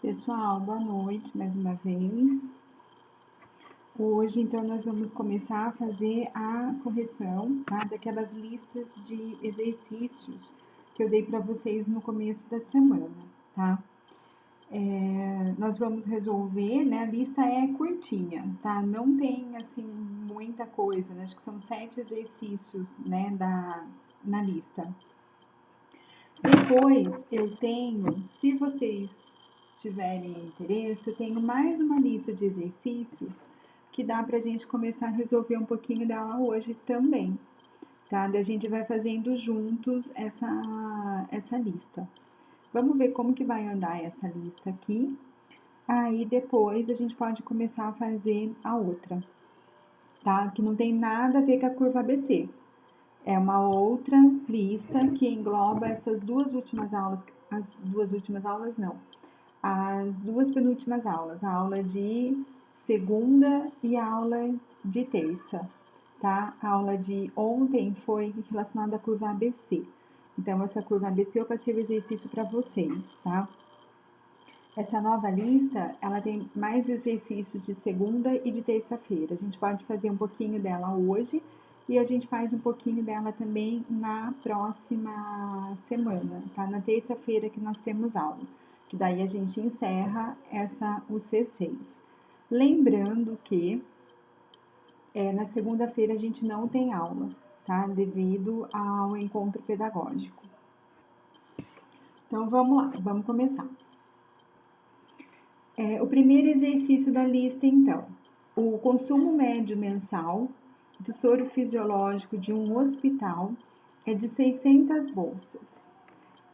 Pessoal, boa noite mais uma vez. Hoje, então, nós vamos começar a fazer a correção, tá, daquelas listas de exercícios que eu dei para vocês no começo da semana, tá? Nós vamos resolver, né? A lista é curtinha, tá? Não tem, assim, muita coisa, né? Acho que são 7 exercícios, né, na lista. Depois eu tenho, se vocês tiverem interesse, eu tenho mais uma lista de exercícios que dá pra gente começar a resolver um pouquinho dela hoje também, tá? Daí a gente vai fazendo juntos essa lista. Vamos ver como que vai andar essa lista aqui. Aí depois a gente pode começar a fazer a outra, tá? Que não tem nada a ver com a curva ABC. É uma outra lista que engloba essas duas últimas aulas, as duas últimas aulas não, as duas penúltimas aulas, a aula de segunda e a aula de terça, tá? A aula de ontem foi relacionada à curva ABC. Então, essa curva ABC eu passei o exercício para vocês, tá? Essa nova lista, ela tem mais exercícios de segunda e de terça-feira. A gente pode fazer um pouquinho dela hoje e a gente faz um pouquinho dela também na próxima semana, tá? Na terça-feira que nós temos aula, que daí a gente encerra o C6. Lembrando que na segunda-feira a gente não tem aula, tá? Devido ao encontro pedagógico. Então vamos lá, vamos começar. O primeiro exercício da lista, então, o consumo médio mensal do soro fisiológico de um hospital é de 600 bolsas,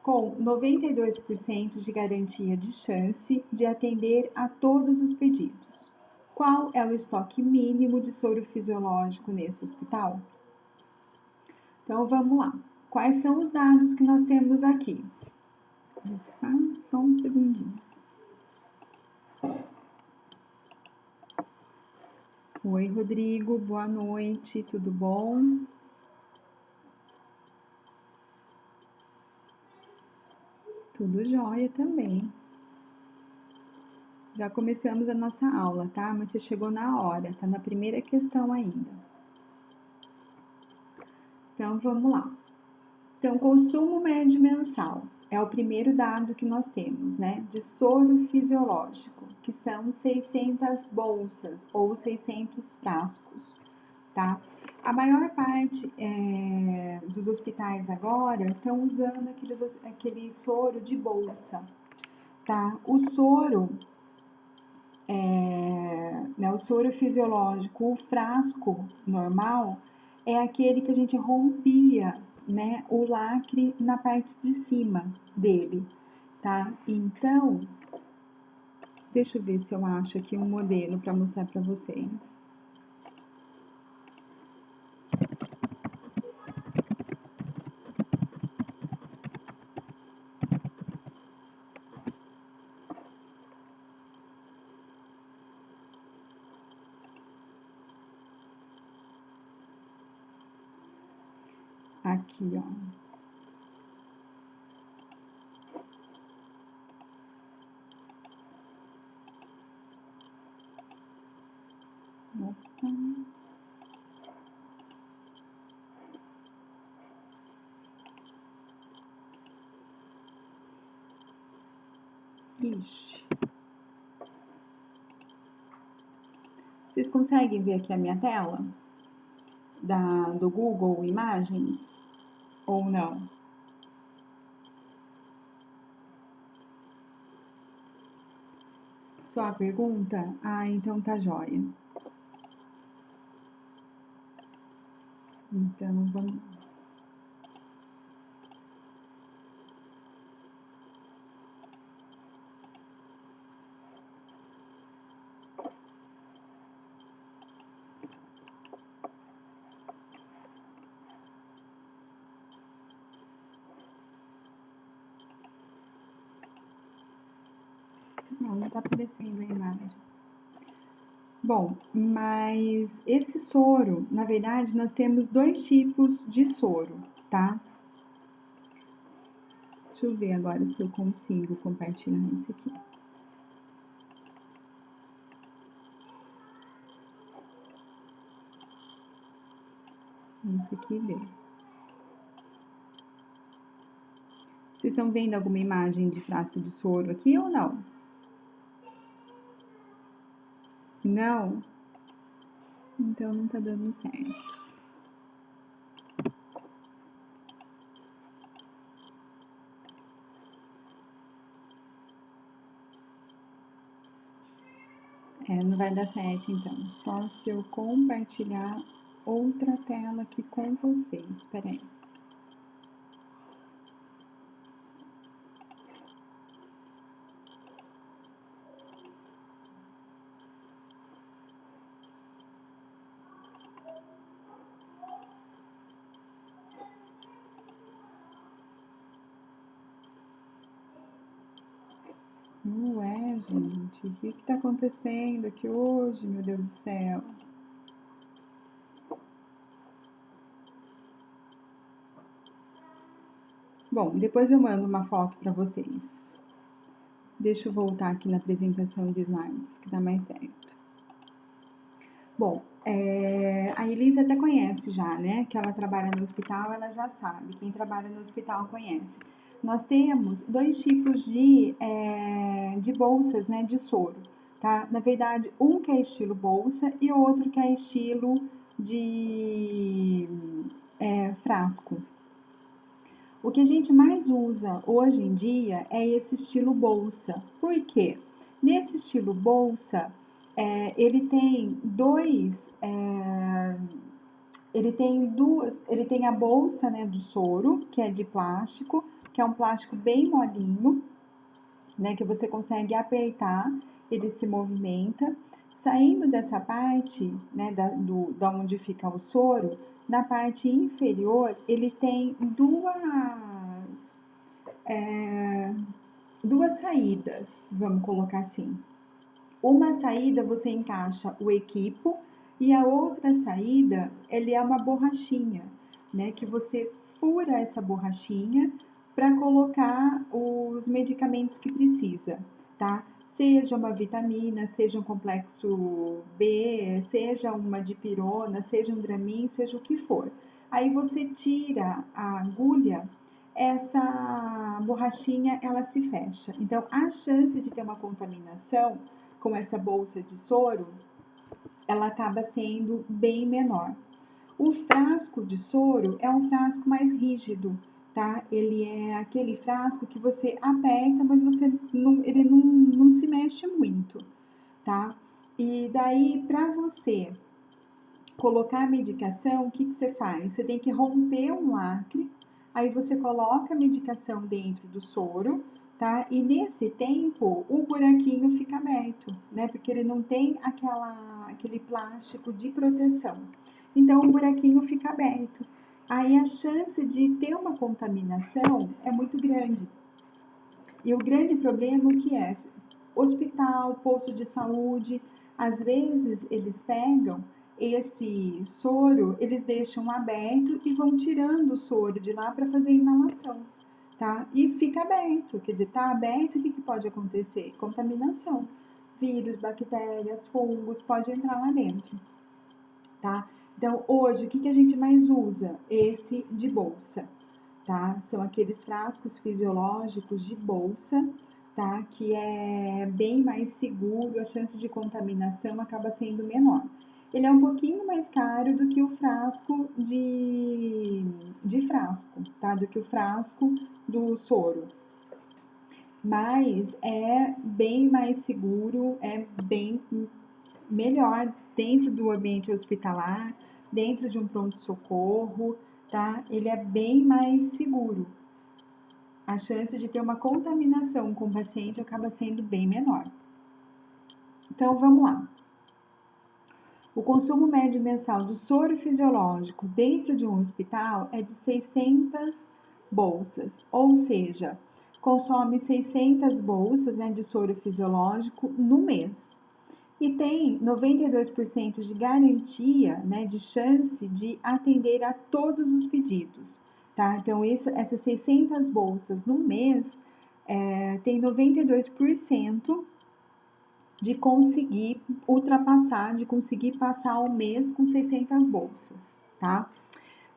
com 92% de garantia de chance de atender a todos os pedidos. Qual é o estoque mínimo de soro fisiológico nesse hospital? Então, vamos lá. Quais são os dados que nós temos aqui? Só um segundinho. Oi, Rodrigo, boa noite, tudo bom? Tudo jóia também. Já começamos a nossa aula, tá? Mas você chegou na hora, tá na primeira questão ainda. Então, vamos lá. Então, consumo médio mensal é o primeiro dado que nós temos, né? De soro fisiológico, que são 600 bolsas ou 600 frascos, tá? A maior parte dos hospitais agora estão usando aquele soro de bolsa, tá? O soro o soro fisiológico, o frasco normal, é aquele que a gente rompia, né, o lacre na parte de cima dele, tá? Então, deixa eu ver se eu acho aqui um modelo para mostrar para vocês. Aqui, ó. Opa. Ixi. Vocês conseguem ver aqui a minha tela? Do Google Imagens? Ou não? Só a pergunta? Ah, então tá jóia. Então, vamos... Não tá aparecendo a imagem. Bom, mas esse soro, na verdade, nós temos dois tipos de soro, tá? Deixa eu ver agora se eu consigo compartilhar isso aqui. Esse aqui deu. Vocês estão vendo alguma imagem de frasco de soro aqui ou não? Não? Então não tá dando certo. Não vai dar certo então. Só se eu compartilhar outra tela aqui com vocês. Espera aí. Ué, gente, o que que tá acontecendo aqui hoje, meu Deus do céu? Bom, depois eu mando uma foto para vocês. Deixa eu voltar aqui na apresentação de slides, que dá mais certo. Bom, a Elisa até conhece já, né? Que ela trabalha no hospital, ela já sabe. Quem trabalha no hospital conhece. Nós temos dois tipos de bolsas, né? De soro, tá? Na verdade, um que é estilo bolsa e o outro que é estilo de frasco. O que a gente mais usa hoje em dia é esse estilo bolsa. Por quê? Nesse estilo bolsa, ele tem ele tem a bolsa, né, do soro, que é de plástico, que é um plástico bem molinho, né, que você consegue apertar, ele se movimenta. Saindo dessa parte, né, da onde fica o soro, na parte inferior, ele tem duas saídas, vamos colocar assim. Uma saída você encaixa o equipo e a outra saída, ele é uma borrachinha, né, que você fura essa borrachinha para colocar os medicamentos que precisa, tá? Seja uma vitamina, seja um complexo B, seja uma dipirona, seja um Dramin, seja o que for. Aí você tira a agulha, essa borrachinha ela se fecha. Então a chance de ter uma contaminação com essa bolsa de soro, ela acaba sendo bem menor. O frasco de soro é um frasco mais rígido, tá? Ele é aquele frasco que você aperta, mas ele não se mexe muito, tá? E daí, para você colocar a medicação, o que você faz? Você tem que romper um lacre, aí você coloca a medicação dentro do soro, tá? E nesse tempo, o buraquinho fica aberto, né? Porque ele não tem aquele plástico de proteção. Então, o buraquinho fica aberto. Aí a chance de ter uma contaminação é muito grande. E o grande problema que é hospital, posto de saúde, às vezes eles pegam esse soro, eles deixam aberto e vão tirando o soro de lá para fazer inalação, tá? E fica aberto, quer dizer, tá aberto, o que pode acontecer? Contaminação. Vírus, bactérias, fungos, pode entrar lá dentro, tá? Então, hoje, o que a gente mais usa? Esse de bolsa, tá? São aqueles frascos fisiológicos de bolsa, tá? Que é bem mais seguro, a chance de contaminação acaba sendo menor. Ele é um pouquinho mais caro do que o frasco de frasco, tá? Do que o frasco do soro. Mas é bem mais seguro, é bem melhor dentro do ambiente hospitalar, dentro de um pronto-socorro, tá? Ele é bem mais seguro. A chance de ter uma contaminação com o paciente acaba sendo bem menor. Então, vamos lá. O consumo médio mensal do soro fisiológico dentro de um hospital é de 600 bolsas, ou seja, consome 600 bolsas, né, de soro fisiológico no mês. E tem 92% de garantia, né, de chance de atender a todos os pedidos, tá? Então, essas 600 bolsas no mês tem 92% de conseguir ultrapassar, de conseguir passar o mês com 600 bolsas, tá?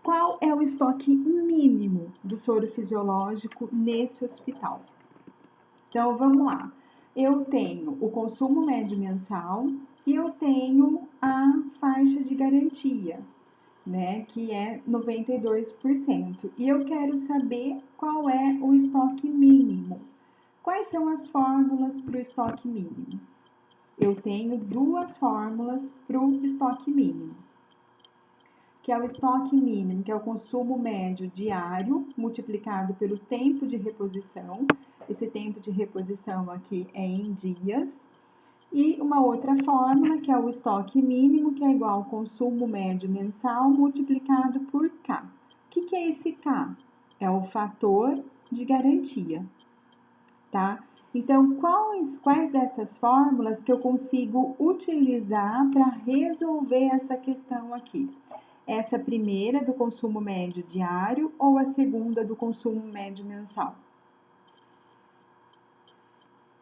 qual é o estoque mínimo do soro fisiológico nesse hospital? Então, vamos lá. Eu tenho o consumo médio mensal e eu tenho a faixa de garantia, né, que é 92%. E eu quero saber qual é o estoque mínimo. Quais são as fórmulas para o estoque mínimo? Eu tenho duas fórmulas para o estoque mínimo, que é o estoque mínimo, que é o consumo médio diário, multiplicado pelo tempo de reposição. Esse tempo de reposição aqui é em dias. E uma outra fórmula, que é o estoque mínimo, que é igual ao consumo médio mensal multiplicado por K. O que é esse K? É o fator de garantia, tá? Então, quais dessas fórmulas que eu consigo utilizar para resolver essa questão aqui? Essa primeira do consumo médio diário ou a segunda do consumo médio mensal?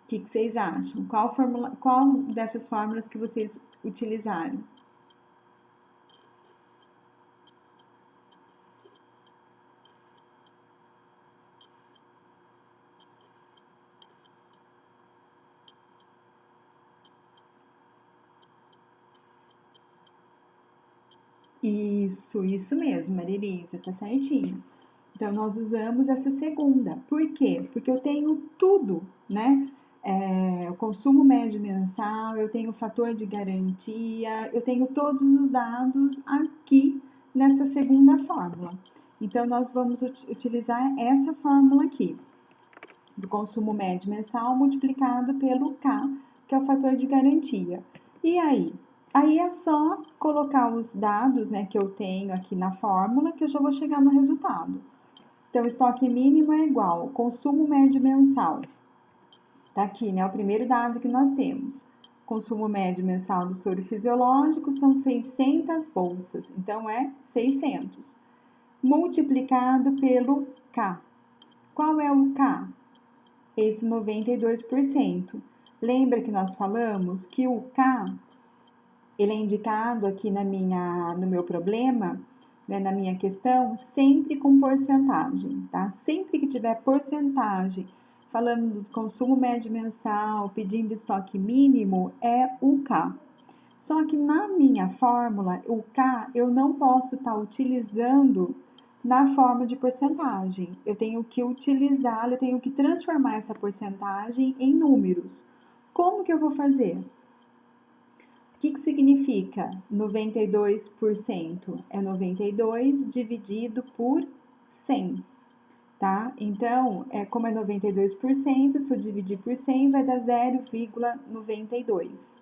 O que vocês acham? Qual dessas fórmulas que vocês utilizaram? Isso mesmo, Marilisa, tá certinho. Então, nós usamos essa segunda. Por quê? Porque eu tenho tudo, né? O consumo médio mensal, eu tenho o fator de garantia, eu tenho todos os dados aqui nessa segunda fórmula. Então, nós vamos utilizar essa fórmula aqui, do consumo médio mensal multiplicado pelo K, que é o fator de garantia. E aí? Aí é só colocar os dados, né, que eu tenho aqui na fórmula, que eu já vou chegar no resultado. Então, o estoque mínimo é igual ao consumo médio mensal. Tá aqui, né, o primeiro dado que nós temos. Consumo médio mensal do soro fisiológico são 600 bolsas, então é 600. Multiplicado pelo K. Qual é o K? Esse 92%. Lembra que nós falamos que o K, ele é indicado aqui no meu problema, né, na minha questão, sempre com porcentagem, tá? Sempre que tiver porcentagem, falando do consumo médio mensal, pedindo estoque mínimo, é o K. Só que na minha fórmula, o K eu não posso estar utilizando na forma de porcentagem. Eu tenho que utilizá-lo, eu tenho que transformar essa porcentagem em números. Como que eu vou fazer? O que significa 92%? É 92 dividido por 100, tá? Então, como é 92%, se eu dividir por 100, vai dar 0,92.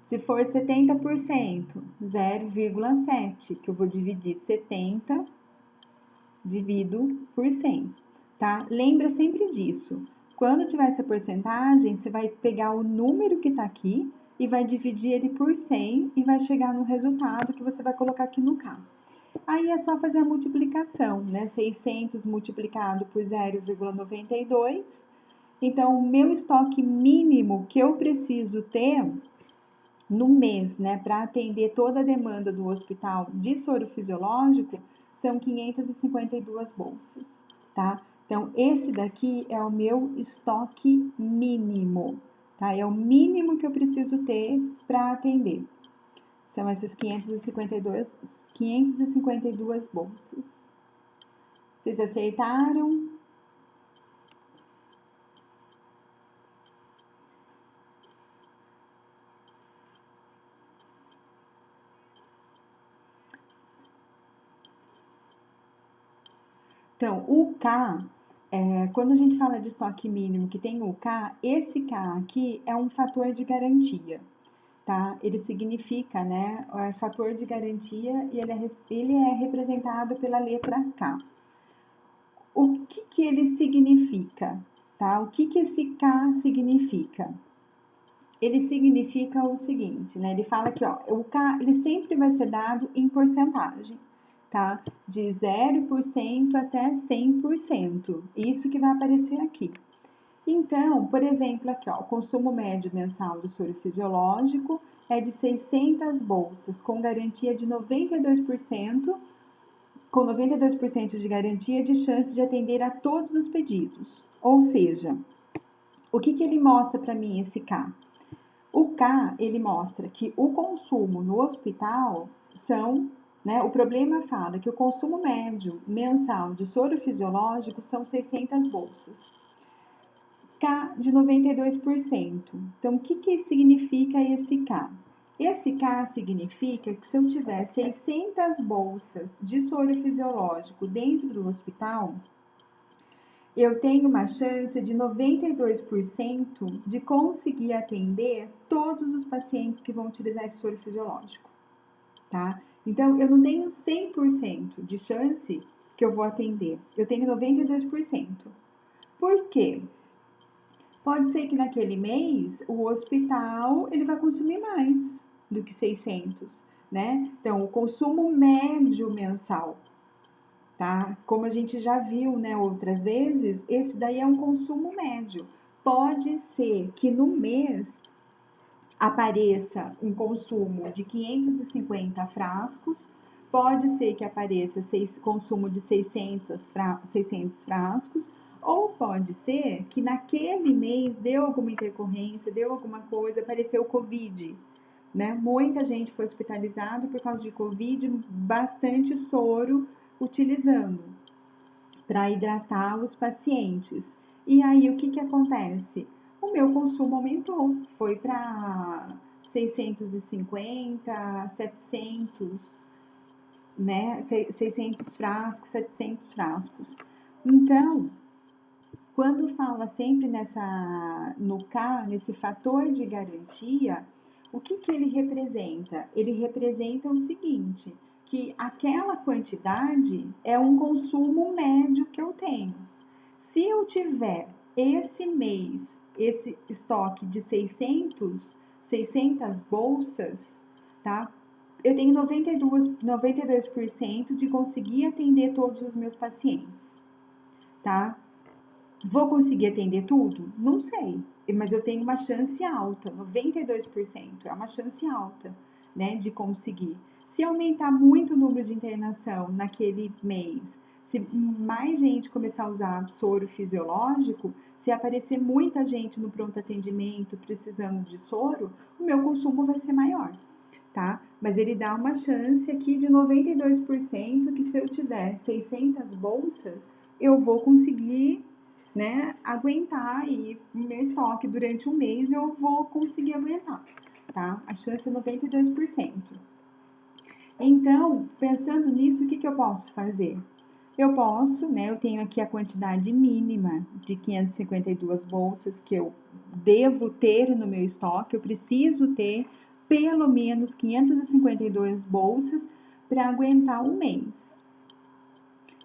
Se for 70%, 0,7, que eu vou dividir 70 divido por 100, tá? Lembra sempre disso. Quando tiver essa porcentagem, você vai pegar o número que está aqui e vai dividir ele por 100 e vai chegar no resultado que você vai colocar aqui no K. Aí é só fazer a multiplicação, né? 600 multiplicado por 0,92. Então, o meu estoque mínimo que eu preciso ter no mês, né, para atender toda a demanda do hospital de soro fisiológico, são 552 bolsas, tá? Então, esse daqui é o meu estoque mínimo, tá? É o mínimo que eu preciso ter para atender. São essas 552 bolsas. Vocês acertaram? Então, o K, quando a gente fala de estoque mínimo que tem o K, esse K aqui é um fator de garantia, tá? Ele significa, né, fator de garantia e ele é representado pela letra K. O que ele significa, tá? O que esse K significa? Ele significa o seguinte, né? Ele fala que, ó, o K, ele sempre vai ser dado em porcentagem, tá? De 0% até 100%. Isso que vai aparecer aqui. Então, por exemplo, aqui, ó, o consumo médio mensal do soro fisiológico é de 600 bolsas, com garantia de 92% com 92% de garantia de chance de atender a todos os pedidos. Ou seja, o que ele mostra para mim, esse K? O K, ele mostra que o consumo no hospital são, né, o problema fala que o consumo médio mensal de soro fisiológico são 600 bolsas. K de 92%. Então, o que significa esse K? Esse K significa que se eu tiver 600 bolsas de soro fisiológico dentro do hospital, eu tenho uma chance de 92% de conseguir atender todos os pacientes que vão utilizar esse soro fisiológico, tá? Então, eu não tenho 100% de chance que eu vou atender, eu tenho 92%. Por quê? Pode ser que naquele mês o hospital ele vai consumir mais do que 600, né? Então, o consumo médio mensal, tá? Como a gente já viu, né, outras vezes, esse daí é um consumo médio. Pode ser que no mês apareça um consumo de 550 frascos, pode ser que apareça consumo de 600 frascos, ou pode ser que naquele mês deu alguma intercorrência, deu alguma coisa, apareceu Covid, né? Muita gente foi hospitalizada por causa de Covid, bastante soro utilizando para hidratar os pacientes. E aí o que acontece? O meu consumo aumentou, foi para 650, 700, né? 600 frascos, 700 frascos. Então, quando fala sempre no K, nesse fator de garantia, o que ele representa? Ele representa o seguinte, que aquela quantidade é um consumo médio que eu tenho. Se eu tiver esse mês, esse estoque de 600 bolsas, tá? Eu tenho 92% de conseguir atender todos os meus pacientes, tá? Vou conseguir atender tudo? Não sei, mas eu tenho uma chance alta, 92%, é uma chance alta, né, de conseguir. Se aumentar muito o número de internação naquele mês, se mais gente começar a usar soro fisiológico, se aparecer muita gente no pronto atendimento precisando de soro, o meu consumo vai ser maior, tá? Mas ele dá uma chance aqui de 92% que se eu tiver 600 bolsas, eu vou conseguir, né, aguentar aí o meu estoque durante um mês, eu vou conseguir aguentar, tá? A chance é 92%. Então, pensando nisso, o que eu posso fazer? Eu posso, né, eu tenho aqui a quantidade mínima de 552 bolsas que eu devo ter no meu estoque, eu preciso ter pelo menos 552 bolsas para aguentar um mês.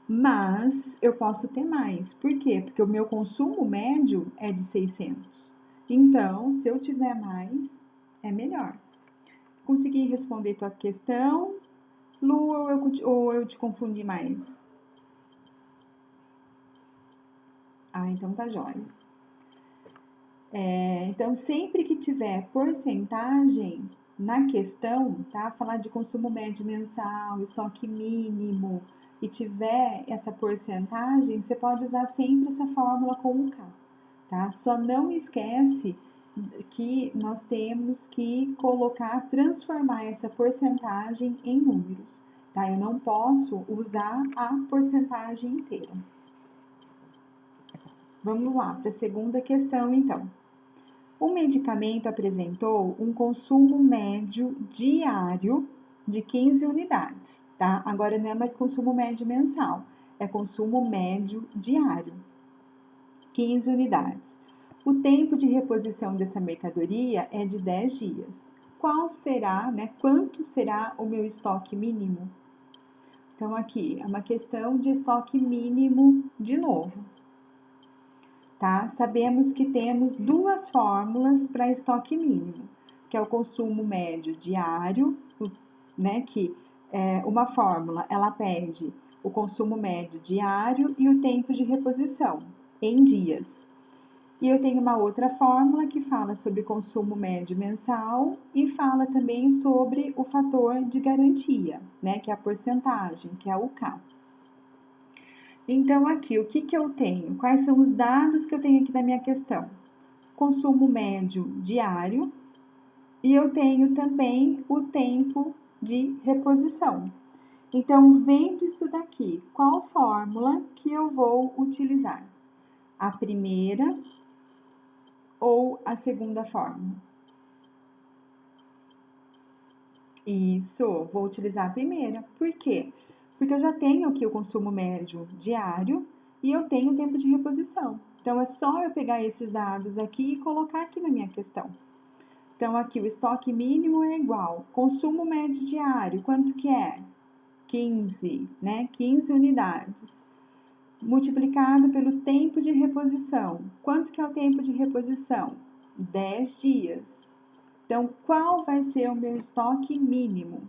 Mas eu posso ter mais. Por quê? Porque o meu consumo médio é de 600. Então, se eu tiver mais, é melhor. Consegui responder tua questão, Lu, ou eu te confundi mais? Ah, então tá jóia. Então, sempre que tiver porcentagem na questão, tá? Falar de consumo médio mensal, estoque mínimo, e tiver essa porcentagem, você pode usar sempre essa fórmula com o K, tá? Só não esquece que nós temos que transformar essa porcentagem em números, tá? Eu não posso usar a porcentagem inteira. Vamos lá para a segunda questão, então. O medicamento apresentou um consumo médio diário de 15 unidades, tá? Agora não é mais consumo médio mensal, é consumo médio diário, 15 unidades. O tempo de reposição dessa mercadoria é de 10 dias. Qual será, né? Quanto será o meu estoque mínimo? Então, aqui é uma questão de estoque mínimo de novo. Tá? Sabemos que temos duas fórmulas para estoque mínimo, que é o consumo médio diário, né? Que uma fórmula ela pede o consumo médio diário e o tempo de reposição em dias. E eu tenho uma outra fórmula que fala sobre consumo médio mensal e fala também sobre o fator de garantia, né? Que é a porcentagem, que é o K. Então, aqui, o que que eu tenho? Quais são os dados que eu tenho aqui na minha questão? Consumo médio diário e eu tenho também o tempo de reposição. Então, vendo isso daqui, qual fórmula que eu vou utilizar? A primeira ou a segunda fórmula? Isso, vou utilizar a primeira. Por quê? Porque eu já tenho aqui o consumo médio diário e eu tenho o tempo de reposição. Então, é só eu pegar esses dados aqui e colocar aqui na minha questão. Então, aqui o estoque mínimo é igual. Consumo médio diário, quanto que é? 15, né? 15 unidades. Multiplicado pelo tempo de reposição. Quanto que é o tempo de reposição? 10 dias. Então, qual vai ser o meu estoque mínimo?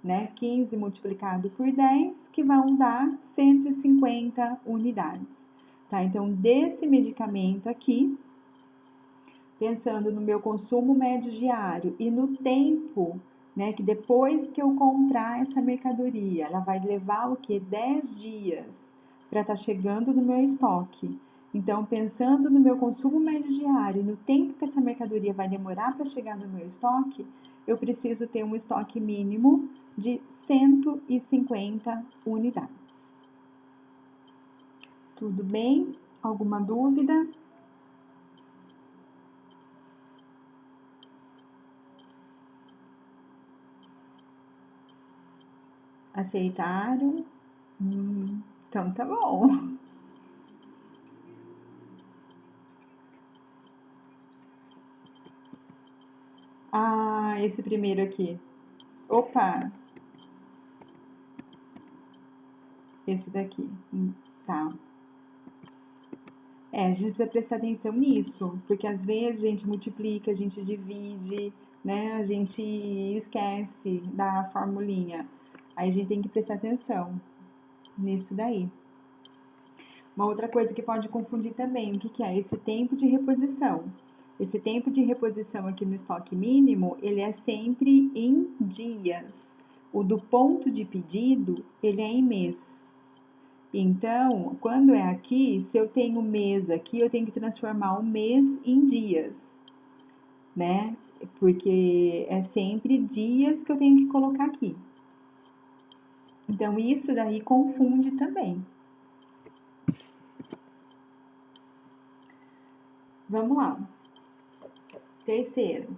Né? 15 multiplicado por 10, que vão dar 150 unidades. Tá? Então, desse medicamento aqui, pensando no meu consumo médio diário e no tempo, né, que depois que eu comprar essa mercadoria, ela vai levar o que? 10 dias para estar chegando no meu estoque. Então, pensando no meu consumo médio diário e no tempo que essa mercadoria vai demorar para chegar no meu estoque, eu preciso ter um estoque mínimo de 150 unidades. Tudo bem? Alguma dúvida? Aceitaram? Então tá bom. Ah, esse primeiro aqui. Opa, esse daqui. Tá. É, a gente precisa prestar atenção nisso, porque às vezes a gente multiplica, a gente divide, né? A gente esquece da formulinha. Aí a gente tem que prestar atenção nisso daí. Uma outra coisa que pode confundir também, o que que é? Esse tempo de reposição. Esse tempo de reposição aqui no estoque mínimo, ele é sempre em dias. O do ponto de pedido, ele é em mês. Então, quando é aqui, se eu tenho mês aqui, eu tenho que transformar o mês em dias, né? Porque é sempre dias que eu tenho que colocar aqui. Então, isso daí confunde também. Vamos lá. Terceiro,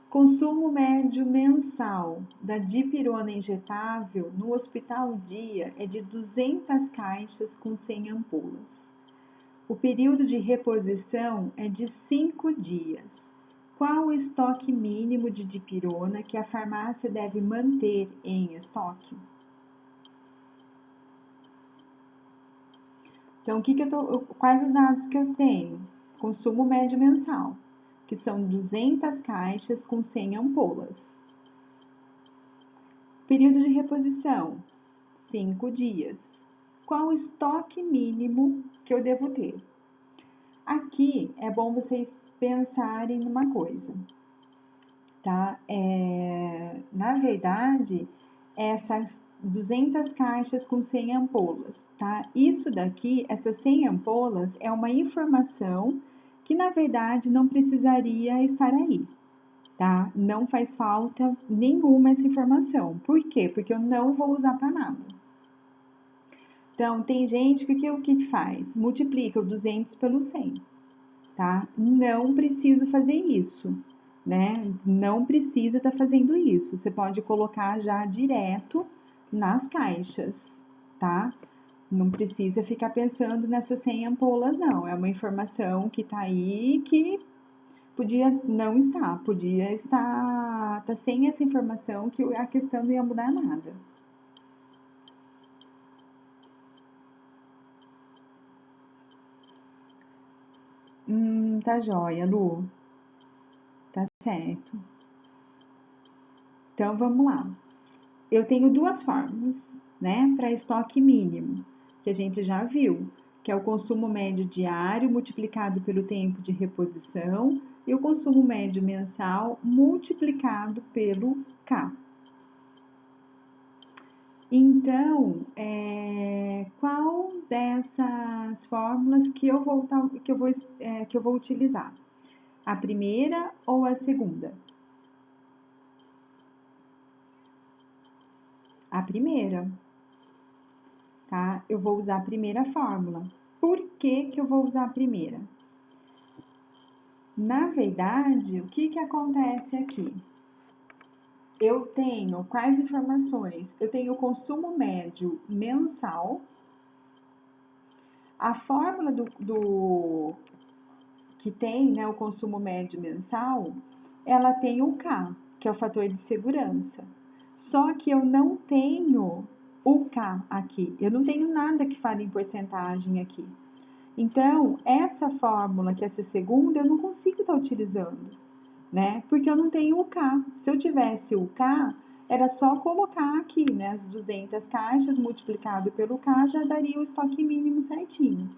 consumo médio mensal da dipirona injetável no Hospital Dia é de 200 caixas com 100 ampolas. O período de reposição é de 5 dias. Qual o estoque mínimo de dipirona que a farmácia deve manter em estoque? Então, quais os dados que eu tenho? Consumo médio mensal, que são 200 caixas com 100 ampolas. Período de reposição, 5 dias. Qual o estoque mínimo que eu devo ter? Aqui é bom vocês pensarem numa coisa, tá? Na verdade, essas 200 caixas com 100 ampolas, tá? Isso daqui, essas 100 ampolas, é uma informação que, na verdade, não precisaria estar aí, tá? Não faz falta nenhuma essa informação. Por quê? Porque eu não vou usar para nada. Então, tem gente que o que faz? Multiplica o 200 pelo 100, tá? Não preciso fazer isso, né? Não precisa estar fazendo isso. Você pode colocar já direto nas caixas, tá? Não precisa ficar pensando nessas 100 ampolas, não. É uma informação que tá aí que podia não estar, podia estar tá sem essa informação que a questão não ia mudar nada. Tá joia, Lu. Tá certo. Então vamos lá. Eu tenho duas formas, né, para estoque mínimo, que a gente já viu, que é o consumo médio diário multiplicado pelo tempo de reposição e o consumo médio mensal multiplicado pelo K. Então, qual dessas fórmulas que eu vou utilizar? A primeira ou a segunda? A primeira, tá? Eu vou usar a primeira fórmula. Por que que eu vou usar a primeira? Na verdade, o que que acontece aqui? Eu tenho quais informações? Eu tenho o consumo médio mensal. A fórmula que tem, né, o consumo médio mensal, ela tem o K, que é o fator de segurança. Só que eu não tenho o K aqui. Eu não tenho nada que fale em porcentagem aqui. Então, essa fórmula, que é essa segunda, eu não consigo estar utilizando, né? Porque eu não tenho o K. Se eu tivesse o K, era só colocar aqui, né? As 200 caixas multiplicado pelo K já daria o estoque mínimo certinho.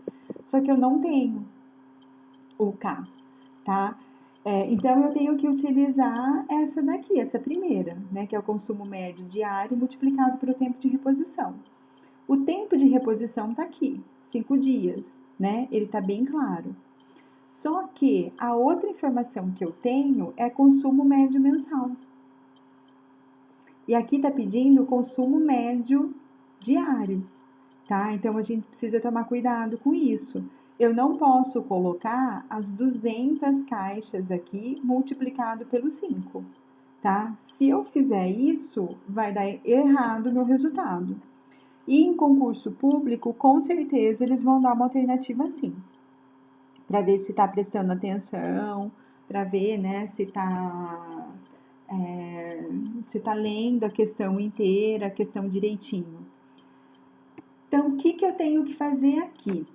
Só que eu não tenho o K, tá? Então, eu tenho que utilizar essa daqui, essa primeira, né? Que é o consumo médio diário multiplicado pelo tempo de reposição. O tempo de reposição tá aqui, 5 dias, né? Ele tá bem claro. Só que a outra informação que eu tenho é consumo médio mensal. E aqui tá pedindo o consumo médio diário, tá? Então a gente precisa tomar cuidado com isso. Eu não posso colocar as 200 caixas aqui multiplicado pelo 5, tá? Se eu fizer isso, vai dar errado o meu resultado. E em concurso público, com certeza eles vão dar uma alternativa sim, para ver se está prestando atenção, para ver, né, se tá lendo a questão inteira, a questão direitinho. Então, o que que eu tenho que fazer aqui?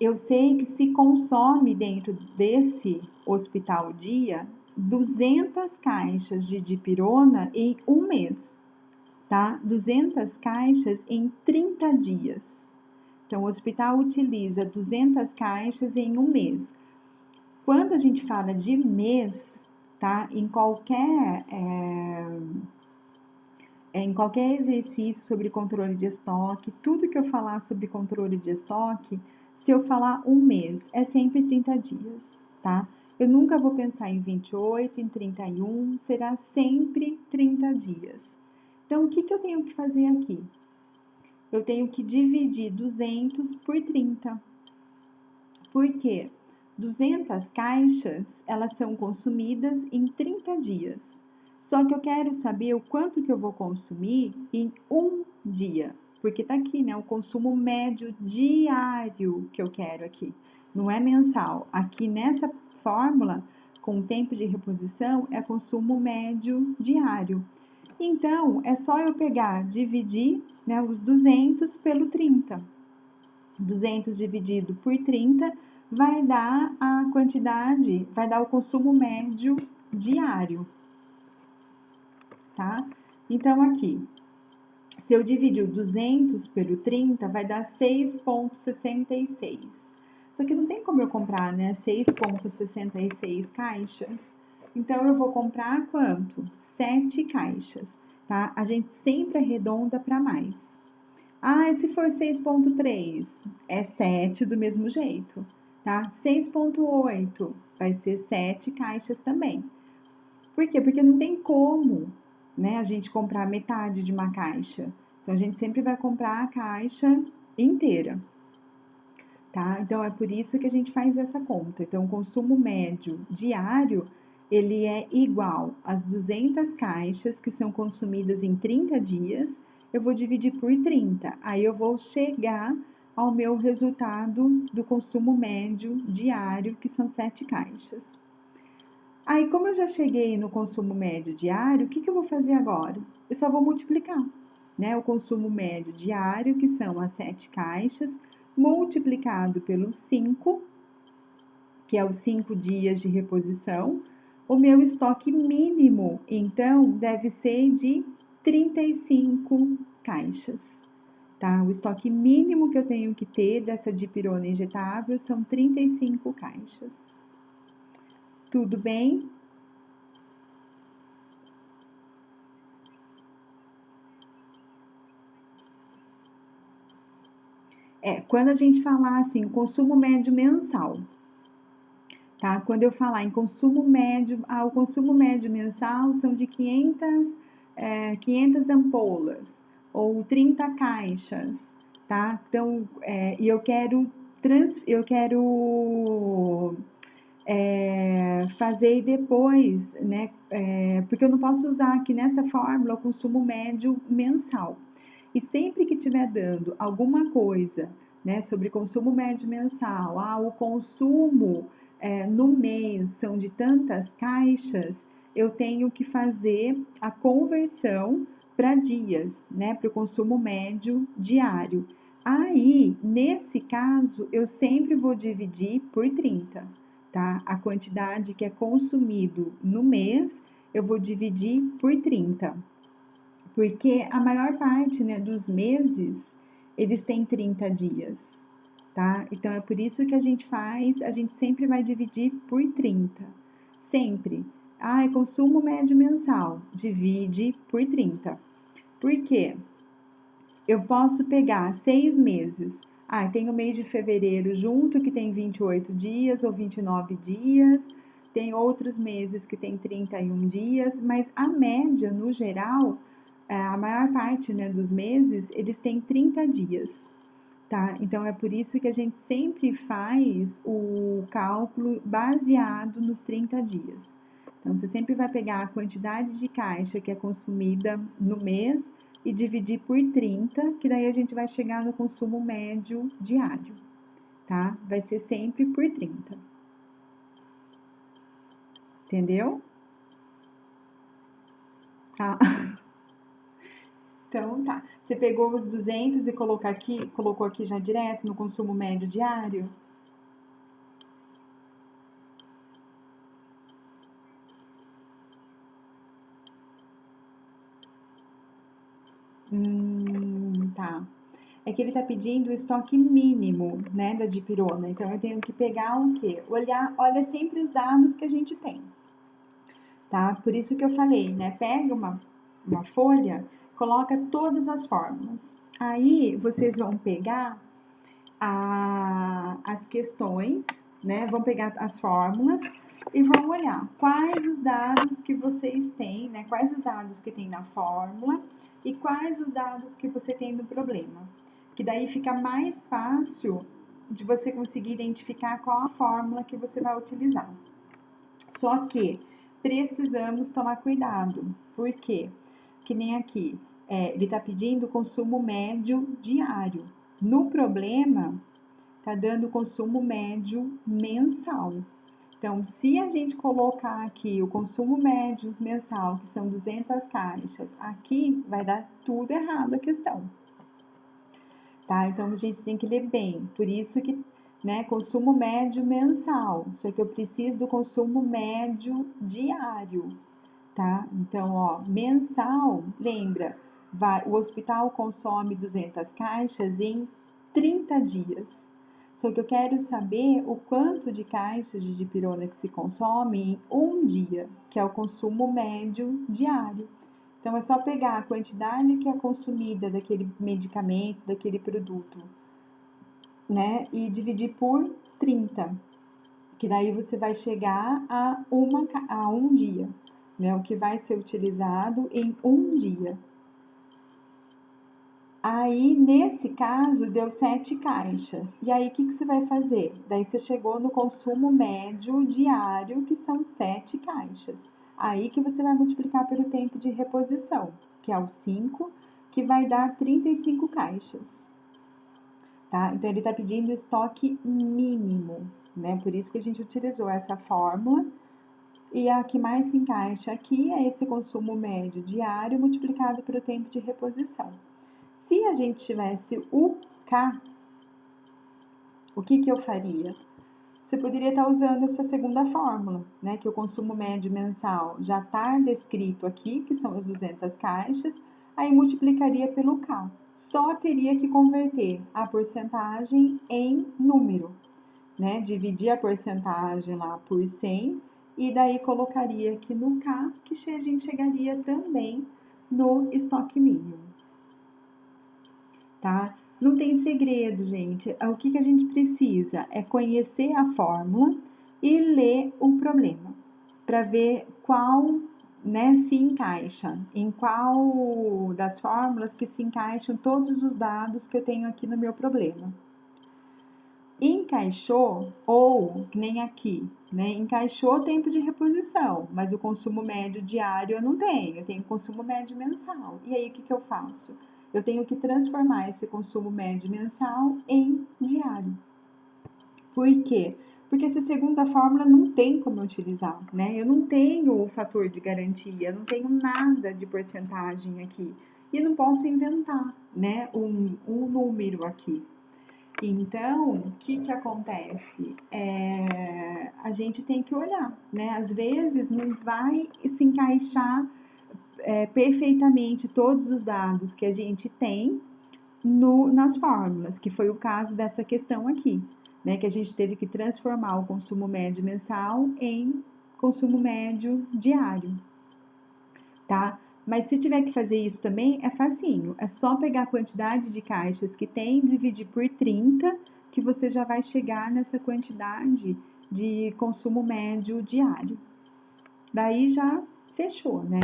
Eu sei que se consome dentro desse hospital dia 200 caixas de dipirona em um mês, tá? 200 caixas em 30 dias. Então, o hospital utiliza 200 caixas em um mês. Quando a gente fala de mês, tá? Em qualquer exercício sobre controle de estoque, tudo que eu falar sobre controle de estoque, se eu falar um mês, é sempre 30 dias, tá? Eu nunca vou pensar em 28, em 31, será sempre 30 dias. Então, o que que eu tenho que fazer aqui? Eu tenho que dividir 200 por 30. Por quê? 200 caixas, elas são consumidas em 30 dias. Só que eu quero saber o quanto que eu vou consumir em um dia. Porque tá aqui, né? O consumo médio diário que eu quero aqui. Não é mensal. Aqui nessa fórmula, com o tempo de reposição, é consumo médio diário. Então, é só eu pegar, dividir, né, os 200 pelo 30. 200 dividido por 30 vai dar a quantidade, vai dar o consumo médio diário, tá? Então, aqui, se eu dividir o 200 pelo 30, vai dar 6,66. Só que não tem como eu comprar, né, 6,66 caixas. Então, eu vou comprar quanto? 7 caixas, tá? A gente sempre arredonda para mais. Ah, e se for 6,3? É 7 do mesmo jeito, tá? 6,8 vai ser 7 caixas também. Por quê? Porque não tem como, né, a gente comprar metade de uma caixa. Então, a gente sempre vai comprar a caixa inteira, tá? Então, é por isso que a gente faz essa conta. Então, o consumo médio diário, ele é igual às 200 caixas que são consumidas em 30 dias, eu vou dividir por 30. Aí eu vou chegar ao meu resultado do consumo médio diário, que são 7 caixas. Aí, como eu já cheguei no consumo médio diário, o que que eu vou fazer agora? Eu só vou multiplicar, né? O consumo médio diário, que são as 7 caixas, multiplicado pelos 5, que é os 5 dias de reposição. O meu estoque mínimo, então, deve ser de 35 caixas, tá? O estoque mínimo que eu tenho que ter dessa dipirona injetável são 35 caixas. Tudo bem? Quando a gente falar assim, consumo médio mensal, tá? Quando eu falar em consumo médio, o consumo médio mensal são de 500 ampolas ou 30 caixas, tá? Então, e eu quero fazer depois, né? Porque eu não posso usar aqui nessa fórmula o consumo médio mensal. E sempre que estiver dando alguma coisa, né, sobre consumo médio mensal, o consumo no mês são de tantas caixas, eu tenho que fazer a conversão para dias, né, para o consumo médio diário. Aí, nesse caso, eu sempre vou dividir por 30, tá? A quantidade que é consumido no mês, eu vou dividir por 30. Porque a maior parte, né, dos meses, eles têm 30 dias, tá? Então é por isso que a gente sempre vai dividir por 30. Sempre. Consumo médio mensal, divide por 30. Por quê? Eu posso pegar 6 meses. Tem o mês de fevereiro junto, que tem 28 dias ou 29 dias. Tem outros meses que tem 31 dias, mas a média, no geral, a maior parte, né, dos meses, eles têm 30 dias, tá? Então é por isso que a gente sempre faz o cálculo baseado nos 30 dias. Então você sempre vai pegar a quantidade de caixa que é consumida no mês e dividir por 30, que daí a gente vai chegar no consumo médio diário, tá? Vai ser sempre por 30. Entendeu? Tá. Então tá. Você pegou os 200 e colocou aqui já direto no consumo médio diário? Tá. É que ele tá pedindo o estoque mínimo, né, da dipirona. Então eu tenho que pegar o quê? Olha sempre os dados que a gente tem, tá? Por isso que eu falei, né? Pega uma folha, coloca todas as fórmulas. Aí vocês vão pegar as questões, né? Vão pegar as fórmulas e vão olhar quais os dados que vocês têm, né? Quais os dados que tem na fórmula e quais os dados que você tem no problema. Que daí fica mais fácil de você conseguir identificar qual a fórmula que você vai utilizar. Só que precisamos tomar cuidado. Por quê? Que nem aqui, ele está pedindo consumo médio diário. No problema, está dando consumo médio mensal. Então, se a gente colocar aqui o consumo médio mensal, que são 200 caixas, aqui vai dar tudo errado a questão. Tá? Então, a gente tem que ler bem. Por isso que, né, consumo médio mensal. Só que eu preciso do consumo médio diário, tá? Então, ó, mensal, lembra, o hospital consome 200 caixas em 30 dias. Só que eu quero saber o quanto de caixas de dipirona que se consome em um dia, que é o consumo médio diário. Então, é só pegar a quantidade que é consumida daquele medicamento, daquele produto, né? E dividir por 30, que daí você vai chegar a um dia, né? O que vai ser utilizado em um dia. Aí, nesse caso, deu 7 caixas. E aí, o que você vai fazer? Daí você chegou no consumo médio diário, que são 7 caixas. Aí que você vai multiplicar pelo tempo de reposição, que é o 5, que vai dar 35 caixas. Tá? Então, ele está pedindo estoque mínimo, né? Por isso que a gente utilizou essa fórmula. E a que mais se encaixa aqui é esse consumo médio diário multiplicado pelo tempo de reposição. Se a gente tivesse o K, o que eu faria? Você poderia estar usando essa segunda fórmula, né? Que o consumo médio mensal já está descrito aqui, que são as 200 caixas, aí multiplicaria pelo K. Só teria que converter a porcentagem em número, né? Dividir a porcentagem lá por 100 e daí colocaria aqui no K, que a gente chegaria também no estoque mínimo, tá? Não tem segredo, gente. O que a gente precisa é conhecer a fórmula e ler o problema para ver qual, né, se encaixa, em qual das fórmulas que se encaixam todos os dados que eu tenho aqui no meu problema. Encaixou, ou nem aqui, né? Encaixou o tempo de reposição, mas o consumo médio diário eu não tenho, eu tenho consumo médio mensal. E aí o que eu faço? Eu tenho que transformar esse consumo médio mensal em diário. Por quê? Porque essa segunda fórmula não tem como eu utilizar, né? Eu não tenho o fator de garantia, eu não tenho nada de porcentagem aqui. E não posso inventar, né, um número aqui. Então, o que acontece? A gente tem que olhar, né? Às vezes não vai se encaixar perfeitamente todos os dados que a gente tem nas fórmulas, que foi o caso dessa questão aqui, né? Que a gente teve que transformar o consumo médio mensal em consumo médio diário, tá? Mas se tiver que fazer isso também, é facinho. É só pegar a quantidade de caixas que tem, dividir por 30, que você já vai chegar nessa quantidade de consumo médio diário. Daí já fechou, né?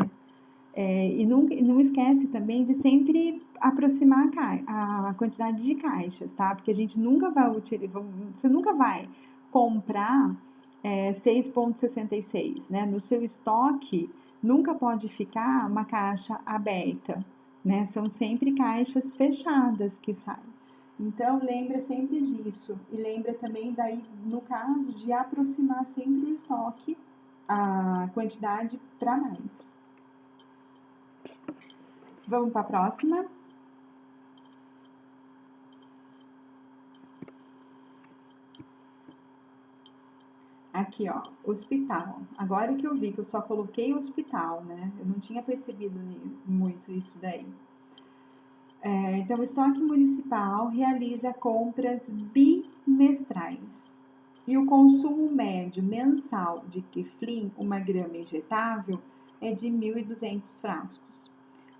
E não esquece também de sempre aproximar a quantidade de caixas, tá? Porque a gente nunca vai utilizar, você nunca vai comprar 6,66, né? No seu estoque nunca pode ficar uma caixa aberta, né? São sempre caixas fechadas que saem. Então lembra sempre disso e lembra também daí no caso de aproximar sempre o estoque, a quantidade para mais. Vamos para a próxima. Aqui, ó, hospital. Agora que eu vi que eu só coloquei hospital, né? Eu não tinha percebido muito isso daí. Então, o estoque municipal realiza compras bimestrais. E o consumo médio mensal de Keflin, uma grama injetável, é de 1.200 frascos.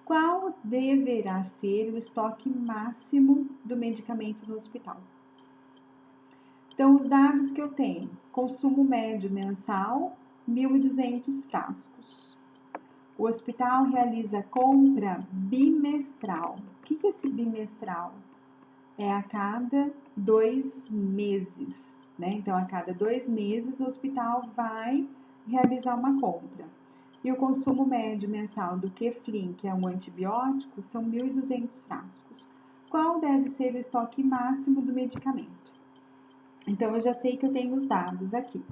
Qual deverá ser o estoque máximo do medicamento no hospital? Então, os dados que eu tenho: consumo médio mensal, 1.200 frascos. O hospital realiza compra bimestral. O que é esse bimestral? É a cada 2 meses, né? Então, a cada 2 meses, o hospital vai realizar uma compra. E o consumo médio mensal do Keflin, que é um antibiótico, são 1.200 frascos. Qual deve ser o estoque máximo do medicamento? Então, eu já sei que eu tenho os dados aqui.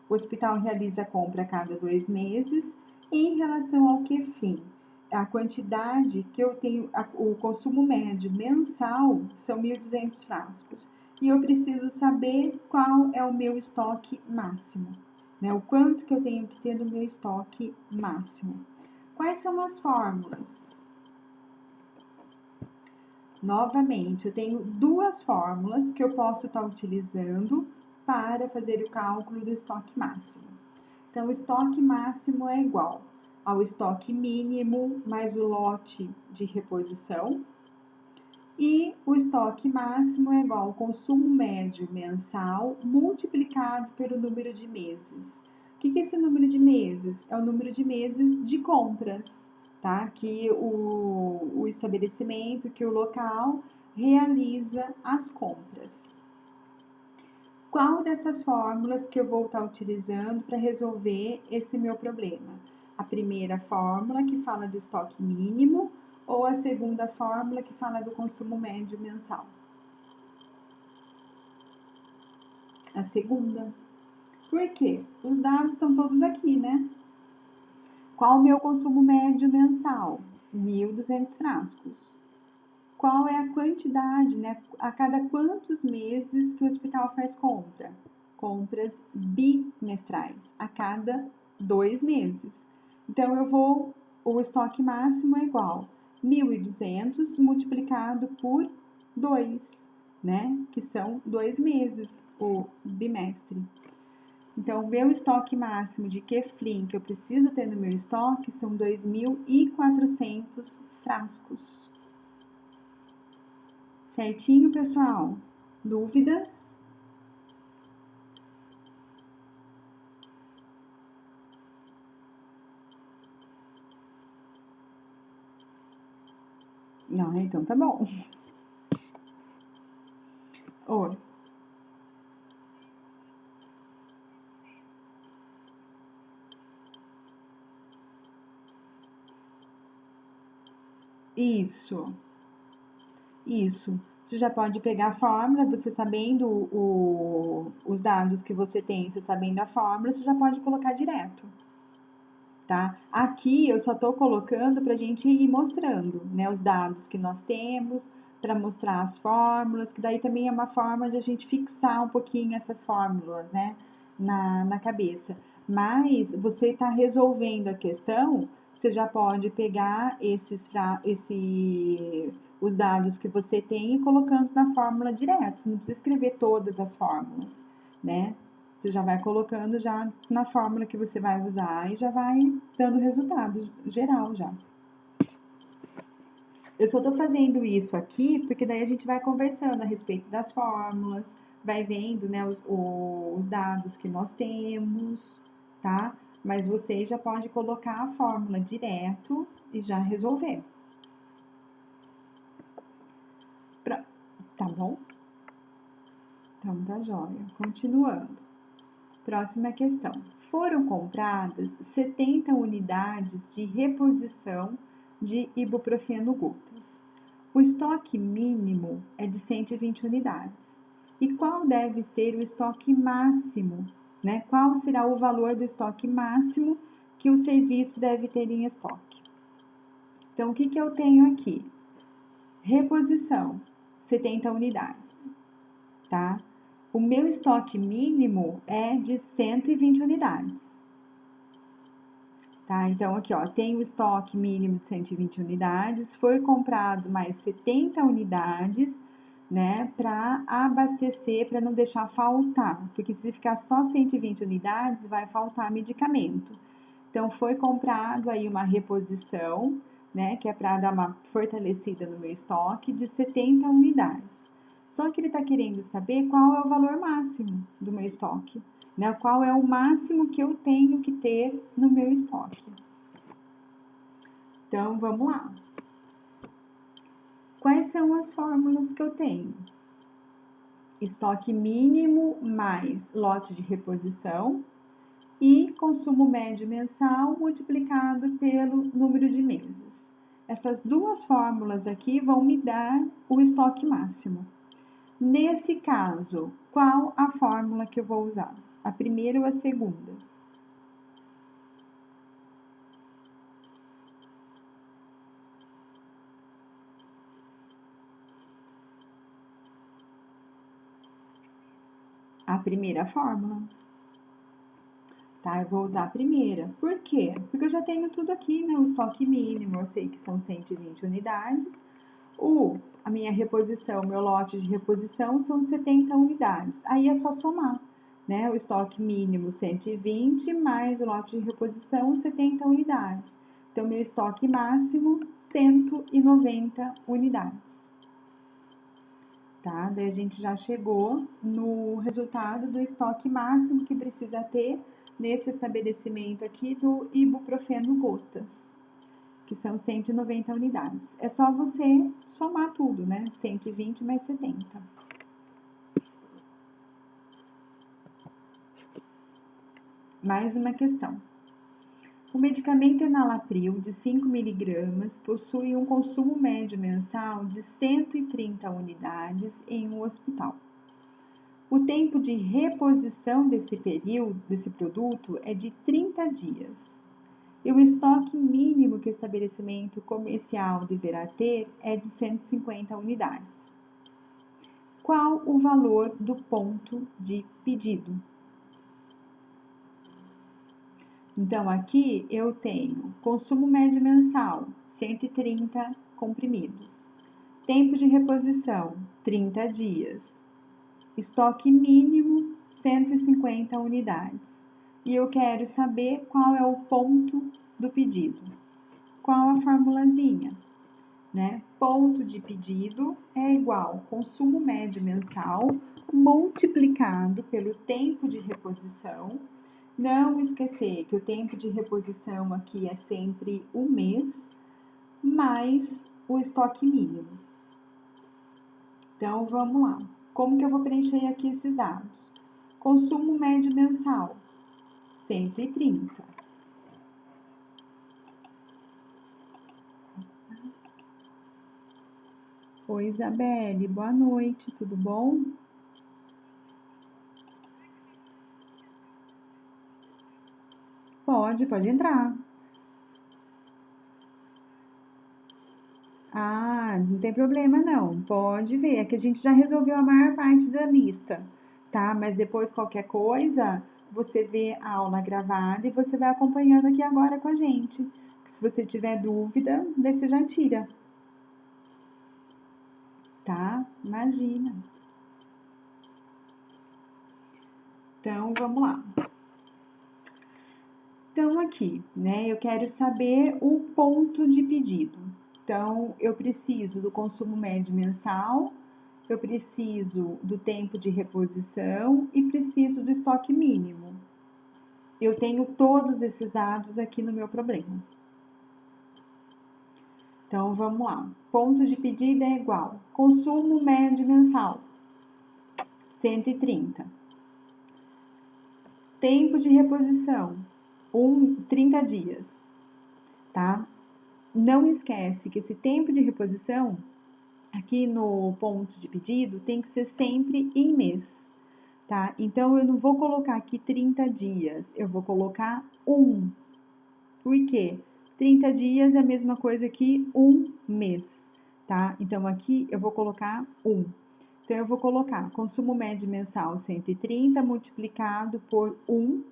O hospital realiza a compra a cada 2 meses. Em relação ao Keflin, a quantidade que eu tenho, o consumo médio mensal são 1.200 frascos. E eu preciso saber qual é o meu estoque máximo, né? O quanto que eu tenho que ter no meu estoque máximo. Quais são as fórmulas? Novamente, eu tenho duas fórmulas que eu posso estar utilizando para fazer o cálculo do estoque máximo. Então, o estoque máximo é igual ao estoque mínimo mais o lote de reposição. E o estoque máximo é igual ao consumo médio mensal multiplicado pelo número de meses. O que é esse número de meses? É o número de meses de compras, tá? Que o estabelecimento, que o local realiza as compras. Qual dessas fórmulas que eu vou estar utilizando para resolver esse meu problema? A primeira fórmula, que fala do estoque mínimo, ou a segunda fórmula, que fala do consumo médio mensal? A segunda. Por quê? Os dados estão todos aqui, né? Qual o meu consumo médio mensal? 1.200 frascos. Qual é a quantidade, né? A cada quantos meses que o hospital faz compra? Compras bimestrais, a cada 2 meses. Então, o estoque máximo é igual 1.200 multiplicado por 2, né? Que são 2 meses, o bimestre. Então, o meu estoque máximo de Keflin que eu preciso ter no meu estoque são 2.400 frascos. Certinho, pessoal? Dúvidas? Não, então tá bom. Oi. Isso. Isso. Você já pode pegar a fórmula, você sabendo os dados que você tem, você sabendo a fórmula, você já pode colocar direto, tá? Aqui eu só estou colocando para a gente ir mostrando, né, os dados que nós temos, para mostrar as fórmulas, que daí também é uma forma de a gente fixar um pouquinho essas fórmulas, né, na cabeça. Mas você está resolvendo a questão, você já pode pegar os dados que você tem e colocando na fórmula direto. Você não precisa escrever todas as fórmulas, né? Você já vai colocando já na fórmula que você vai usar e já vai dando resultado geral já. Eu só estou fazendo isso aqui porque daí a gente vai conversando a respeito das fórmulas, vai vendo, né, os dados que nós temos, tá? Mas você já pode colocar a fórmula direto e já resolver. Pra... Tá bom? Então tá jóia. Continuando. Próxima questão. Foram compradas 70 unidades de reposição de ibuprofeno gotas. O estoque mínimo é de 120 unidades. E qual deve ser o estoque máximo? Né? Qual será o valor do estoque máximo que o serviço deve ter em estoque? Então, o que eu tenho aqui? Reposição, 70 unidades, tá? O meu estoque mínimo é de 120 unidades. Tá? Então, aqui, ó, tem o estoque mínimo de 120 unidades, foi comprado mais 70 unidades, né, para abastecer, para não deixar faltar, porque se ficar só 120 unidades, vai faltar medicamento. Então, foi comprado aí uma reposição, né, que é para dar uma fortalecida no meu estoque, de 70 unidades. Só que ele está querendo saber qual é o valor máximo do meu estoque, né? Qual é o máximo que eu tenho que ter no meu estoque. Então, vamos lá. Quais são as fórmulas que eu tenho? Estoque mínimo mais lote de reposição e consumo médio mensal multiplicado pelo número de meses. Essas duas fórmulas aqui vão me dar o estoque máximo. Nesse caso, qual a fórmula que eu vou usar? A primeira ou a segunda? A primeira fórmula. Tá, eu vou usar a primeira. Por quê? Porque eu já tenho tudo aqui, né? O estoque mínimo, eu sei que são 120 unidades. A minha reposição, meu lote de reposição são 70 unidades. Aí é só somar, né? O estoque mínimo 120 mais o lote de reposição 70 unidades. Então, meu estoque máximo 190 unidades. Tá? Daí a gente já chegou no resultado do estoque máximo que precisa ter nesse estabelecimento aqui do ibuprofeno gotas, que são 190 unidades. É só você somar tudo, né? 120 mais 70. Mais uma questão. O medicamento enalapril de 5 miligramas possui um consumo médio mensal de 130 unidades em um hospital. O tempo de reposição desse produto é de 30 dias. E o estoque mínimo que o estabelecimento comercial deverá ter é de 150 unidades. Qual o valor do ponto de pedido? Então, aqui eu tenho consumo médio mensal, 130 comprimidos. Tempo de reposição, 30 dias. Estoque mínimo, 150 unidades. E eu quero saber qual é o ponto do pedido. Qual a formulazinha? né? Ponto de pedido é igual consumo médio mensal multiplicado pelo tempo de reposição. Não esquecer que o tempo de reposição aqui é sempre um mês, mais o estoque mínimo. Então, vamos lá. Como que eu vou preencher aqui esses dados? Consumo médio mensal, 130. Oi, Isabelle, boa noite, tudo bom? Pode entrar. Ah, não tem problema não, pode ver. É que a gente já resolveu a maior parte da lista, tá? Mas depois qualquer coisa, você vê a aula gravada e você vai acompanhando aqui agora com a gente. Se você tiver dúvida, daí você já tira, tá? Imagina. Então, vamos lá. Então, aqui, né, eu quero saber o ponto de pedido. Então, eu preciso do consumo médio mensal, eu preciso do tempo de reposição e preciso do estoque mínimo. Eu tenho todos esses dados aqui no meu problema. Então, vamos lá. Ponto de pedido é igual consumo médio mensal, 130. Tempo de reposição, 30 dias, tá? Não esquece que esse tempo de reposição, aqui no ponto de pedido, tem que ser sempre em mês, tá? Então, eu não vou colocar aqui 30 dias, eu vou colocar 1. Por quê? 30 dias é a mesma coisa que um mês, tá? Então, aqui eu vou colocar 1. Então, eu vou colocar consumo médio mensal 130 multiplicado por 1,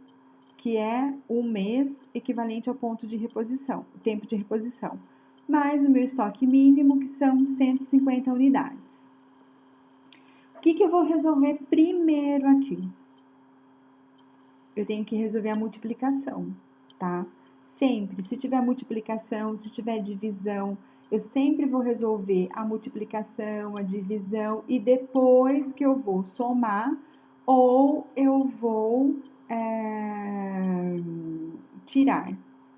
que é um mês, equivalente ao ponto de reposição, o tempo de reposição, mais o meu estoque mínimo, que são 150 unidades. O que eu vou resolver primeiro aqui? Eu tenho que resolver a multiplicação, tá? Sempre, se tiver multiplicação, se tiver divisão, eu sempre vou resolver a multiplicação, a divisão e depois que eu vou somar ou eu vou tirar,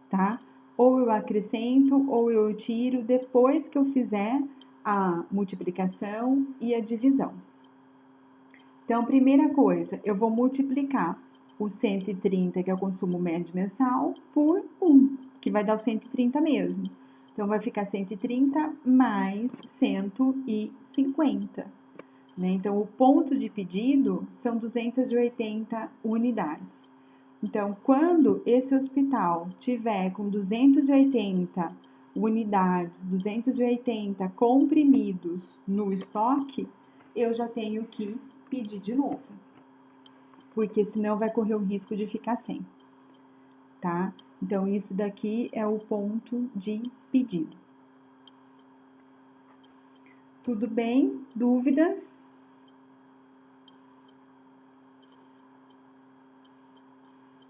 tá? Ou eu acrescento ou eu tiro depois que eu fizer a multiplicação e a divisão. Então, primeira coisa, eu vou multiplicar o 130, que é o consumo médio mensal, por 1, que vai dar o 130 mesmo. Então, vai ficar 130 mais 150. Né? Então, o ponto de pedido são 280 unidades. Então, quando esse hospital tiver com 280 unidades, 280 comprimidos no estoque, eu já tenho que pedir de novo, porque senão vai correr o risco de ficar sem, tá? Então, isso daqui é o ponto de pedido. Tudo bem? Dúvidas?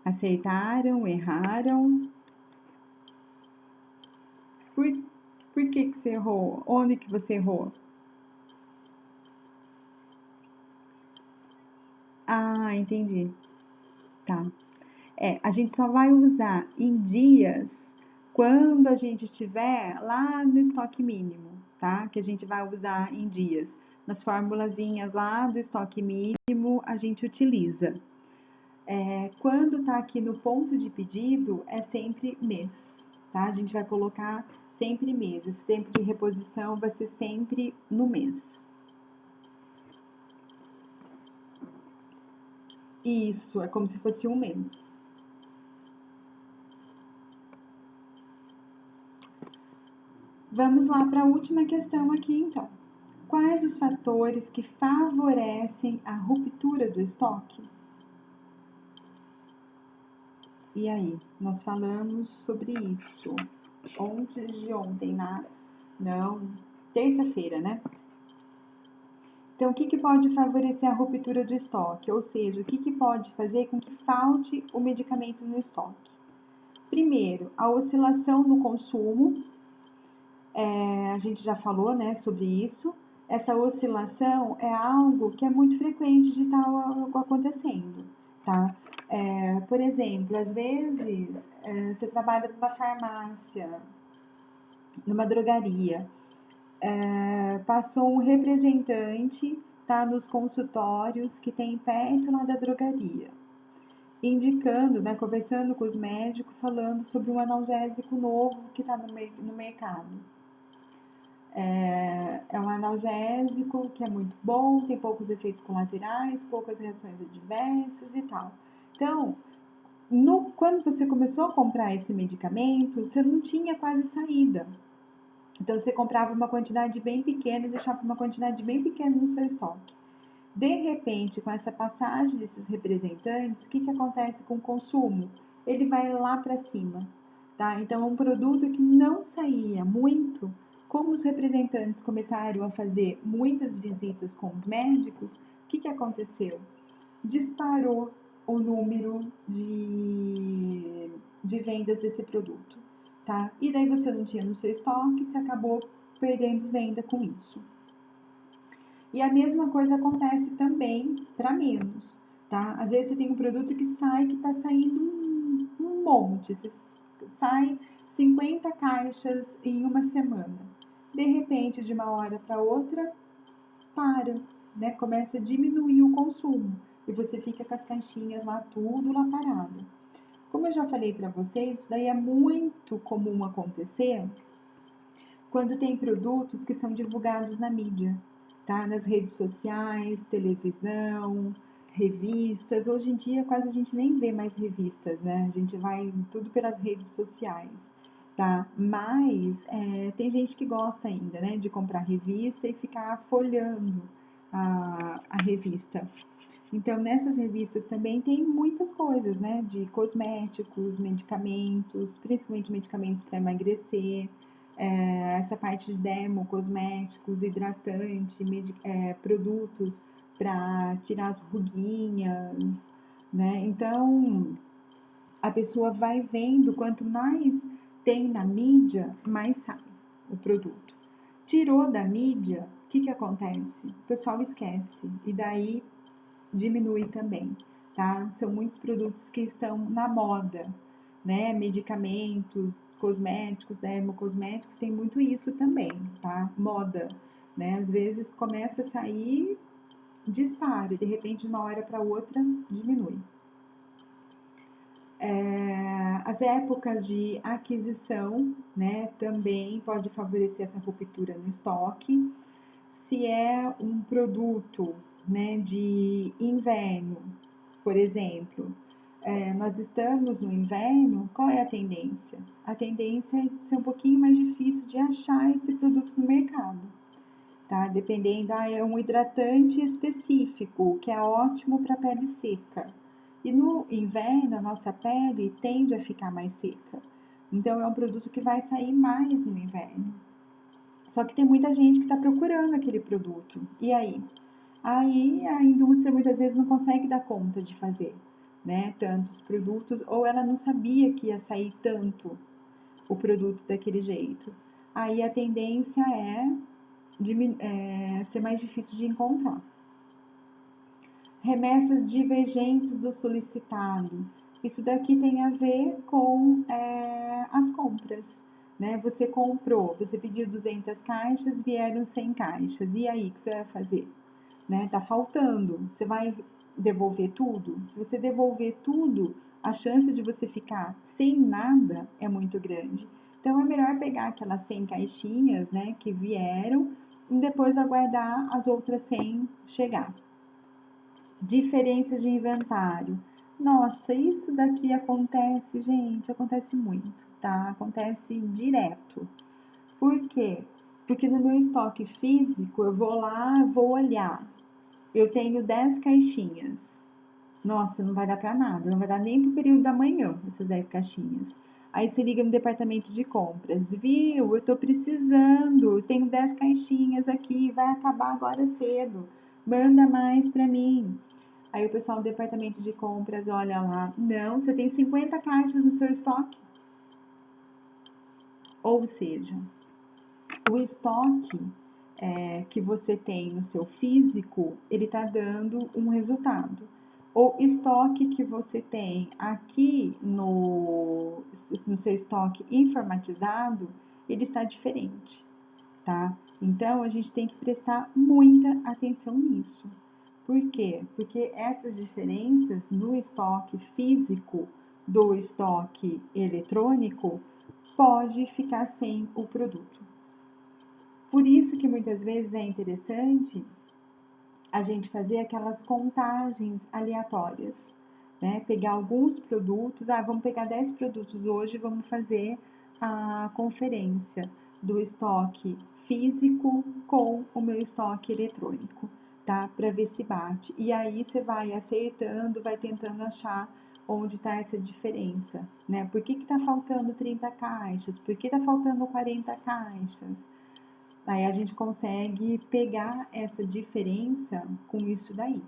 Acertaram? Erraram? Por que você errou? Onde que você errou? Ah, entendi. Tá. A gente só vai usar em dias quando a gente estiver lá no estoque mínimo, tá? Que a gente vai usar em dias. Nas formulazinhas lá do estoque mínimo, a gente utiliza. Quando tá aqui no ponto de pedido, é sempre mês, tá? A gente vai colocar sempre mês. Esse tempo de reposição vai ser sempre no mês. Isso, é como se fosse um mês. Vamos lá para a última questão aqui, então. Quais os fatores que favorecem a ruptura do estoque? E aí, nós falamos sobre isso antes de ontem, não, terça-feira, né? Então, o que pode favorecer a ruptura do estoque? Ou seja, o que pode fazer com que falte o medicamento no estoque? Primeiro, a oscilação no consumo. A gente já falou, né, sobre isso. Essa oscilação é algo que é muito frequente de estar acontecendo, tá? Por exemplo, às vezes você trabalha numa farmácia, numa drogaria, passou um representante, tá, nos consultórios que tem perto lá da drogaria, indicando, né, conversando com os médicos, falando sobre um analgésico novo que está no mercado. É um analgésico que é muito bom, tem poucos efeitos colaterais, poucas reações adversas e tal. Então, quando você começou a comprar esse medicamento, você não tinha quase saída. Então, você comprava uma quantidade bem pequena e deixava uma quantidade bem pequena no seu estoque. De repente, com essa passagem desses representantes, o que acontece com o consumo? Ele vai lá para cima, tá? Então, um produto que não saía muito, como os representantes começaram a fazer muitas visitas com os médicos, o que aconteceu? Disparou o número de vendas desse produto, tá? E daí você não tinha no seu estoque, você acabou perdendo venda com isso. E a mesma coisa acontece também para menos, tá? Às vezes você tem um produto que sai, que está saindo um monte, você sai 50 caixas em uma semana. De repente, de uma hora para outra, para, né? Começa a diminuir o consumo e você fica com as caixinhas lá, tudo lá parado. Como eu já falei para vocês, isso daí é muito comum acontecer quando tem produtos que são divulgados na mídia, tá? Nas redes sociais, televisão, revistas. Hoje em dia quase a gente nem vê mais revistas, né? A gente vai tudo pelas redes sociais, tá? Mas tem gente que gosta ainda, né? De comprar revista e ficar folhando a revista. Então, nessas revistas também tem muitas coisas, né? De cosméticos, medicamentos, principalmente medicamentos para emagrecer, essa parte de dermocosméticos, hidratante, produtos para tirar as ruguinhas, né? Então, a pessoa vai vendo, quanto mais tem na mídia, mais sai o produto. Tirou da mídia, o que acontece? O pessoal esquece, e daí diminui também, tá? São muitos produtos que estão na moda, né? Medicamentos, cosméticos, dermocosméticos, tem muito isso também, tá? Moda, né? Às vezes começa a sair, dispara, e de repente de uma hora para outra diminui. As épocas de aquisição, né, também pode favorecer essa ruptura no estoque. Se é um produto, né, de inverno, por exemplo, nós estamos no inverno, qual é a tendência? A tendência é ser um pouquinho mais difícil de achar esse produto no mercado, tá? Dependendo, é um hidratante específico, que é ótimo para pele seca. E no inverno, a nossa pele tende a ficar mais seca. Então, é um produto que vai sair mais no inverno. Só que tem muita gente que está procurando aquele produto. E aí? Aí a indústria muitas vezes não consegue dar conta de fazer, né, tantos produtos, ou ela não sabia que ia sair tanto o produto daquele jeito. Aí a tendência é ser mais difícil de encontrar. Remessas divergentes do solicitado. Isso daqui tem a ver com as compras. Né? Você comprou, você pediu 200 caixas, vieram 100 caixas. E aí, o que você vai fazer? Né? Tá faltando. Você vai devolver tudo? Se você devolver tudo, a chance de você ficar sem nada é muito grande. Então é melhor pegar aquelas 100 caixinhas, né, que vieram e depois aguardar as outras 100 chegar. Diferenças de inventário. Nossa, isso daqui acontece, gente, acontece muito, tá? Acontece direto. Por quê? Porque no meu estoque físico, eu vou lá, vou olhar. Eu tenho 10 caixinhas. Nossa, não vai dar pra nada, não vai dar nem pro período da manhã, essas 10 caixinhas. Aí você liga no departamento de compras, viu? Eu tô precisando, eu tenho 10 caixinhas aqui, vai acabar agora cedo. Manda mais pra mim. Aí o pessoal do departamento de compras olha lá, não, você tem 50 caixas no seu estoque. Ou seja, o estoque que você tem no seu físico, ele está dando um resultado. O estoque que você tem aqui no seu estoque informatizado, ele está diferente, tá? Então, a gente tem que prestar muita atenção nisso. Por quê? Porque essas diferenças no estoque físico do estoque eletrônico pode ficar sem o produto. Por isso que muitas vezes é interessante a gente fazer aquelas contagens aleatórias, né? Pegar alguns produtos, vamos pegar 10 produtos hoje, vamos fazer a conferência do estoque físico com o meu estoque eletrônico, tá? Para ver se bate. E aí você vai acertando, vai tentando achar onde está essa diferença, né? Por que está faltando 30 caixas? Por que está faltando 40 caixas? Aí a gente consegue pegar essa diferença com isso daí,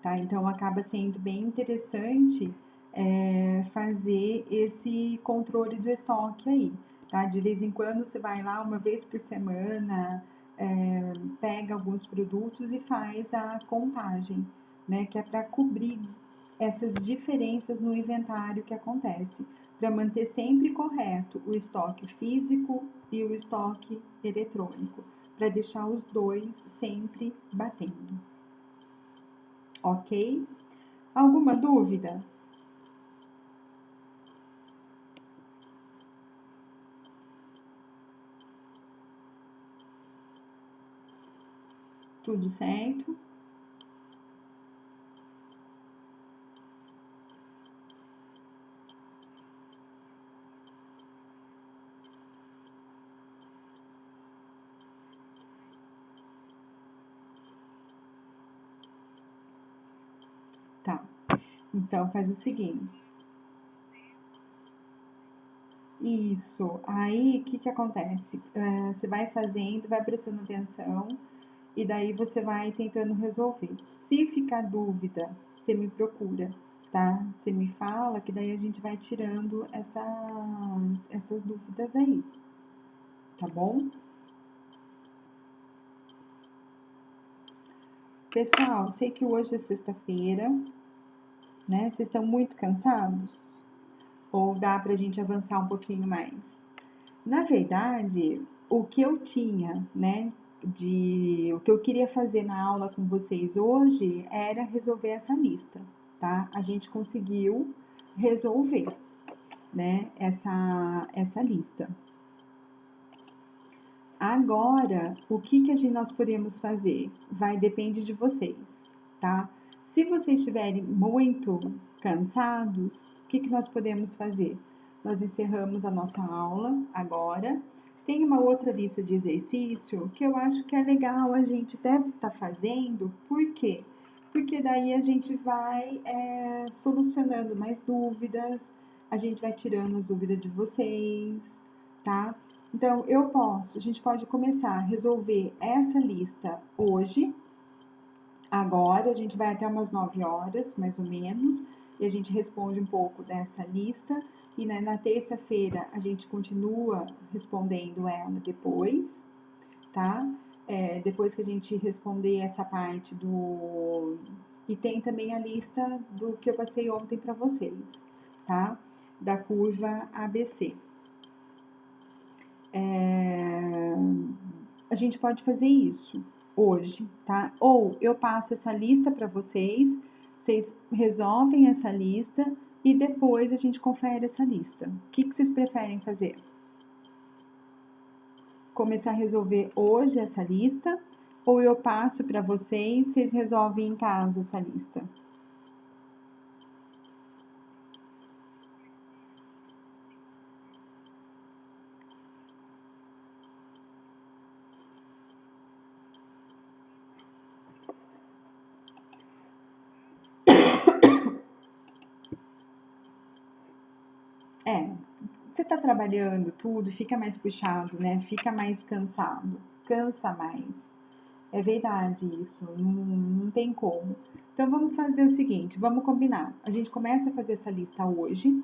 tá? Então acaba sendo bem interessante fazer esse controle do estoque aí, tá? De vez em quando você vai lá uma vez por semana, pega alguns produtos e faz a contagem, né? Que é para cobrir essas diferenças no inventário que acontece, para manter sempre correto o estoque físico e o estoque eletrônico, para deixar os dois sempre batendo. Ok? Alguma dúvida? Tudo certo? Tá. Então faz o seguinte. Isso. Aí o que que acontece? Você vai fazendo, vai prestando atenção e daí você vai tentando resolver. Se ficar dúvida, você me procura, tá? Você me fala que daí a gente vai tirando essas dúvidas aí, tá bom? Pessoal, sei que hoje é sexta-feira, né? Vocês estão muito cansados? Ou dá pra gente avançar um pouquinho mais? Na verdade, o que eu tinha, né, o que eu queria fazer na aula com vocês hoje era resolver essa lista, tá? A gente conseguiu resolver, né, essa lista. Agora, o que que nós podemos fazer? Vai depender de vocês, tá? Se vocês estiverem muito cansados, o que que nós podemos fazer? Nós encerramos a nossa aula agora. Tem uma outra lista de exercício que eu acho que é legal a gente deve estar fazendo. Por quê? Porque daí a gente vai solucionando mais dúvidas, a gente vai tirando as dúvidas de vocês, tá? Então, a gente pode começar a resolver essa lista hoje, agora, a gente vai até umas 9 horas, mais ou menos, e a gente responde um pouco dessa lista, e né, na terça-feira a gente continua respondendo ela depois, tá? Depois que a gente responder essa parte do... E tem também a lista do que eu passei ontem para vocês, tá? Da curva ABC. A gente pode fazer isso hoje, tá? Ou eu passo essa lista para vocês, vocês resolvem essa lista e depois a gente confere essa lista. O que vocês preferem fazer? Começar a resolver hoje essa lista ou eu passo para vocês, vocês resolvem em casa essa lista? É, você tá trabalhando tudo, fica mais puxado, né? Fica mais cansado, cansa mais. É verdade isso, não tem como. Então vamos fazer o seguinte, vamos combinar. A gente começa a fazer essa lista hoje,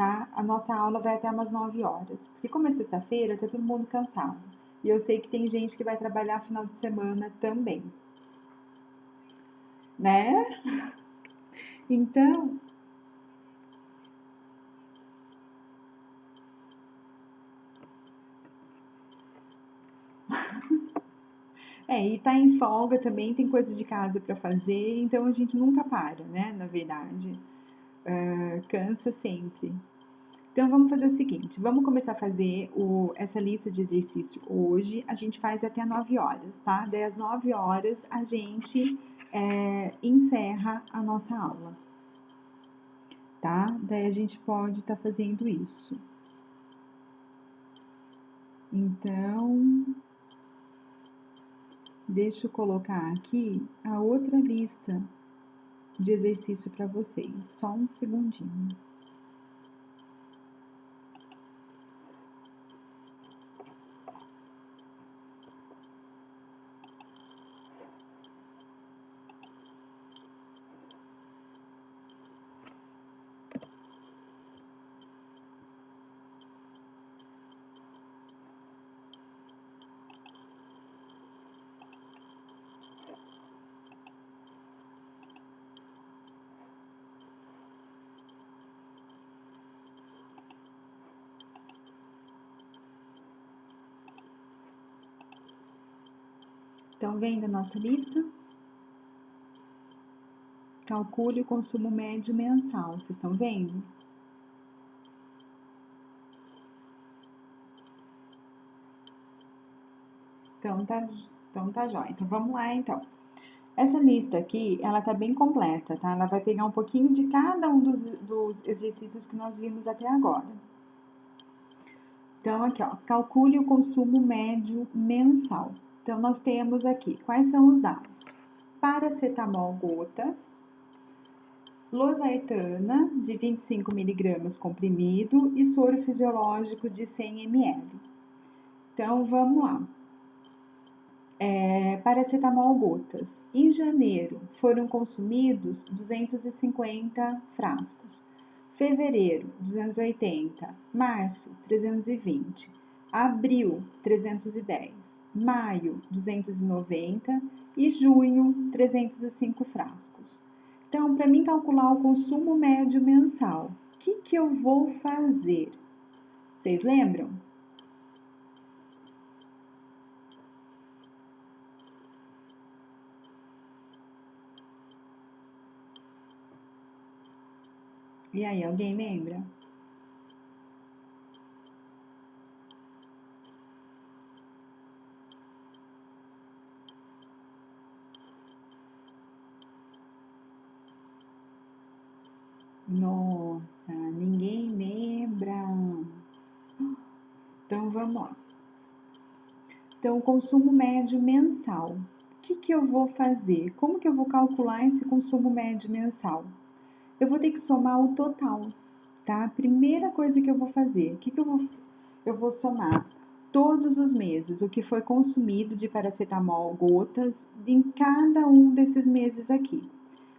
tá? A nossa aula vai até umas 9 horas. Porque como é sexta-feira, tá todo mundo cansado. E eu sei que tem gente que vai trabalhar final de semana também, né? Então, e tá em folga também, tem coisa de casa para fazer, então a gente nunca para, né? Na verdade, cansa sempre. Então vamos fazer o seguinte, vamos começar a fazer essa lista de exercício hoje, a gente faz até 9 horas, tá? Daí às 9 horas a gente encerra a nossa aula, tá? Daí a gente pode estar fazendo isso. Então, deixa eu colocar aqui a outra lista de exercício para vocês, só um segundinho. Estão vendo a nossa lista? Calcule o consumo médio mensal, vocês estão vendo? Então tá jóia. Então vamos lá então. Essa lista aqui, ela tá bem completa, tá? Ela vai pegar um pouquinho de cada um dos exercícios que nós vimos até agora. Então aqui, ó, calcule o consumo médio mensal. Então nós temos aqui, quais são os dados? Paracetamol gotas, losartana de 25 mg comprimido e soro fisiológico de 100 ml. Então vamos lá. Paracetamol gotas. Em janeiro foram consumidos 250 frascos. Fevereiro, 280. Março, 320. Abril, 310. Maio, 290. E junho, 305 frascos. Então, para mim calcular o consumo médio mensal, o que eu vou fazer? Vocês lembram? E aí, alguém lembra? Nossa, ninguém lembra. Então vamos lá. Então, o consumo médio mensal. O que eu vou fazer? Como que eu vou calcular esse consumo médio mensal? Eu vou ter que somar o total, tá? Primeira coisa que eu vou fazer, eu vou somar todos os meses o que foi consumido de paracetamol gotas em cada um desses meses aqui.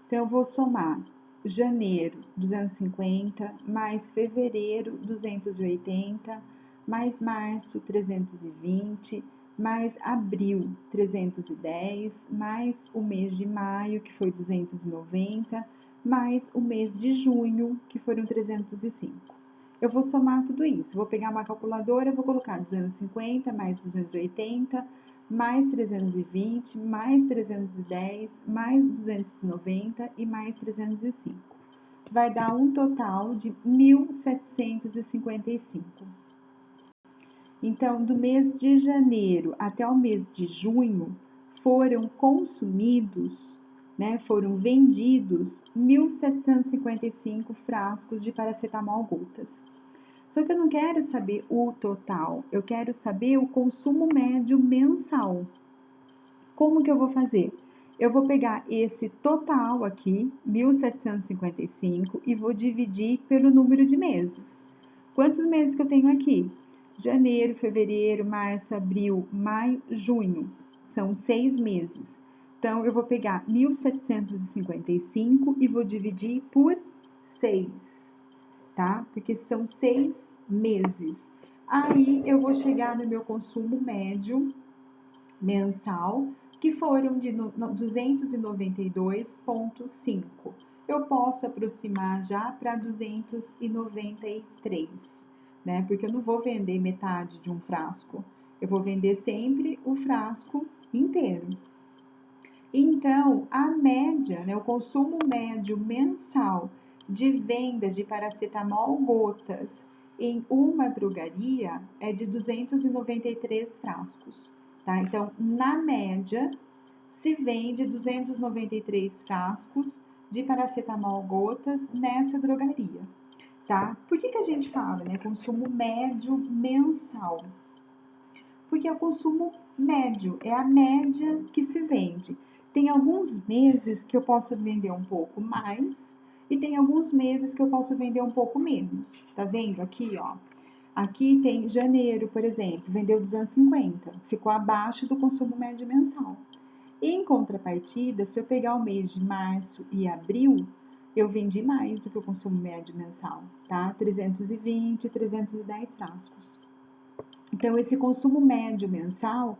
Então, eu vou somar janeiro 250, mais fevereiro 280, mais março 320, mais abril 310, mais o mês de maio, que foi 290, mais o mês de junho, que foram 305. Eu vou somar tudo isso. Vou pegar uma calculadora, vou colocar 250 mais 280 mais 320, mais 310, mais 290 e mais 305. Vai dar um total de 1.755. Então, do mês de janeiro até o mês de junho, foram consumidos, né, foram vendidos 1.755 frascos de paracetamol gotas. Só que eu não quero saber o total, eu quero saber o consumo médio mensal. Como que eu vou fazer? Eu vou pegar esse total aqui, 1.755, e vou dividir pelo número de meses. Quantos meses que eu tenho aqui? Janeiro, fevereiro, março, abril, maio, junho. São 6 meses. Então, eu vou pegar 1.755 e vou dividir por 6. tá? Porque são 6 meses. Aí eu vou chegar no meu consumo médio mensal, que foram de 292,5. Eu posso aproximar já para 293, né? Porque eu não vou vender metade de um frasco. Eu vou vender sempre o frasco inteiro. Então, a média, né, o consumo médio mensal de vendas de paracetamol gotas em uma drogaria é de 293 frascos, tá? Então, na média, se vende 293 frascos de paracetamol gotas nessa drogaria, tá? Por que a gente fala, né, consumo médio mensal? Porque é o consumo médio, é a média que se vende. Tem alguns meses que eu posso vender um pouco mais e tem alguns meses que eu posso vender um pouco menos. Tá vendo aqui, ó? Aqui tem janeiro, por exemplo, vendeu 250, ficou abaixo do consumo médio mensal. Em contrapartida, se eu pegar o mês de março e abril, eu vendi mais do que o consumo médio mensal, tá? 320, 310 frascos. Então, esse consumo médio mensal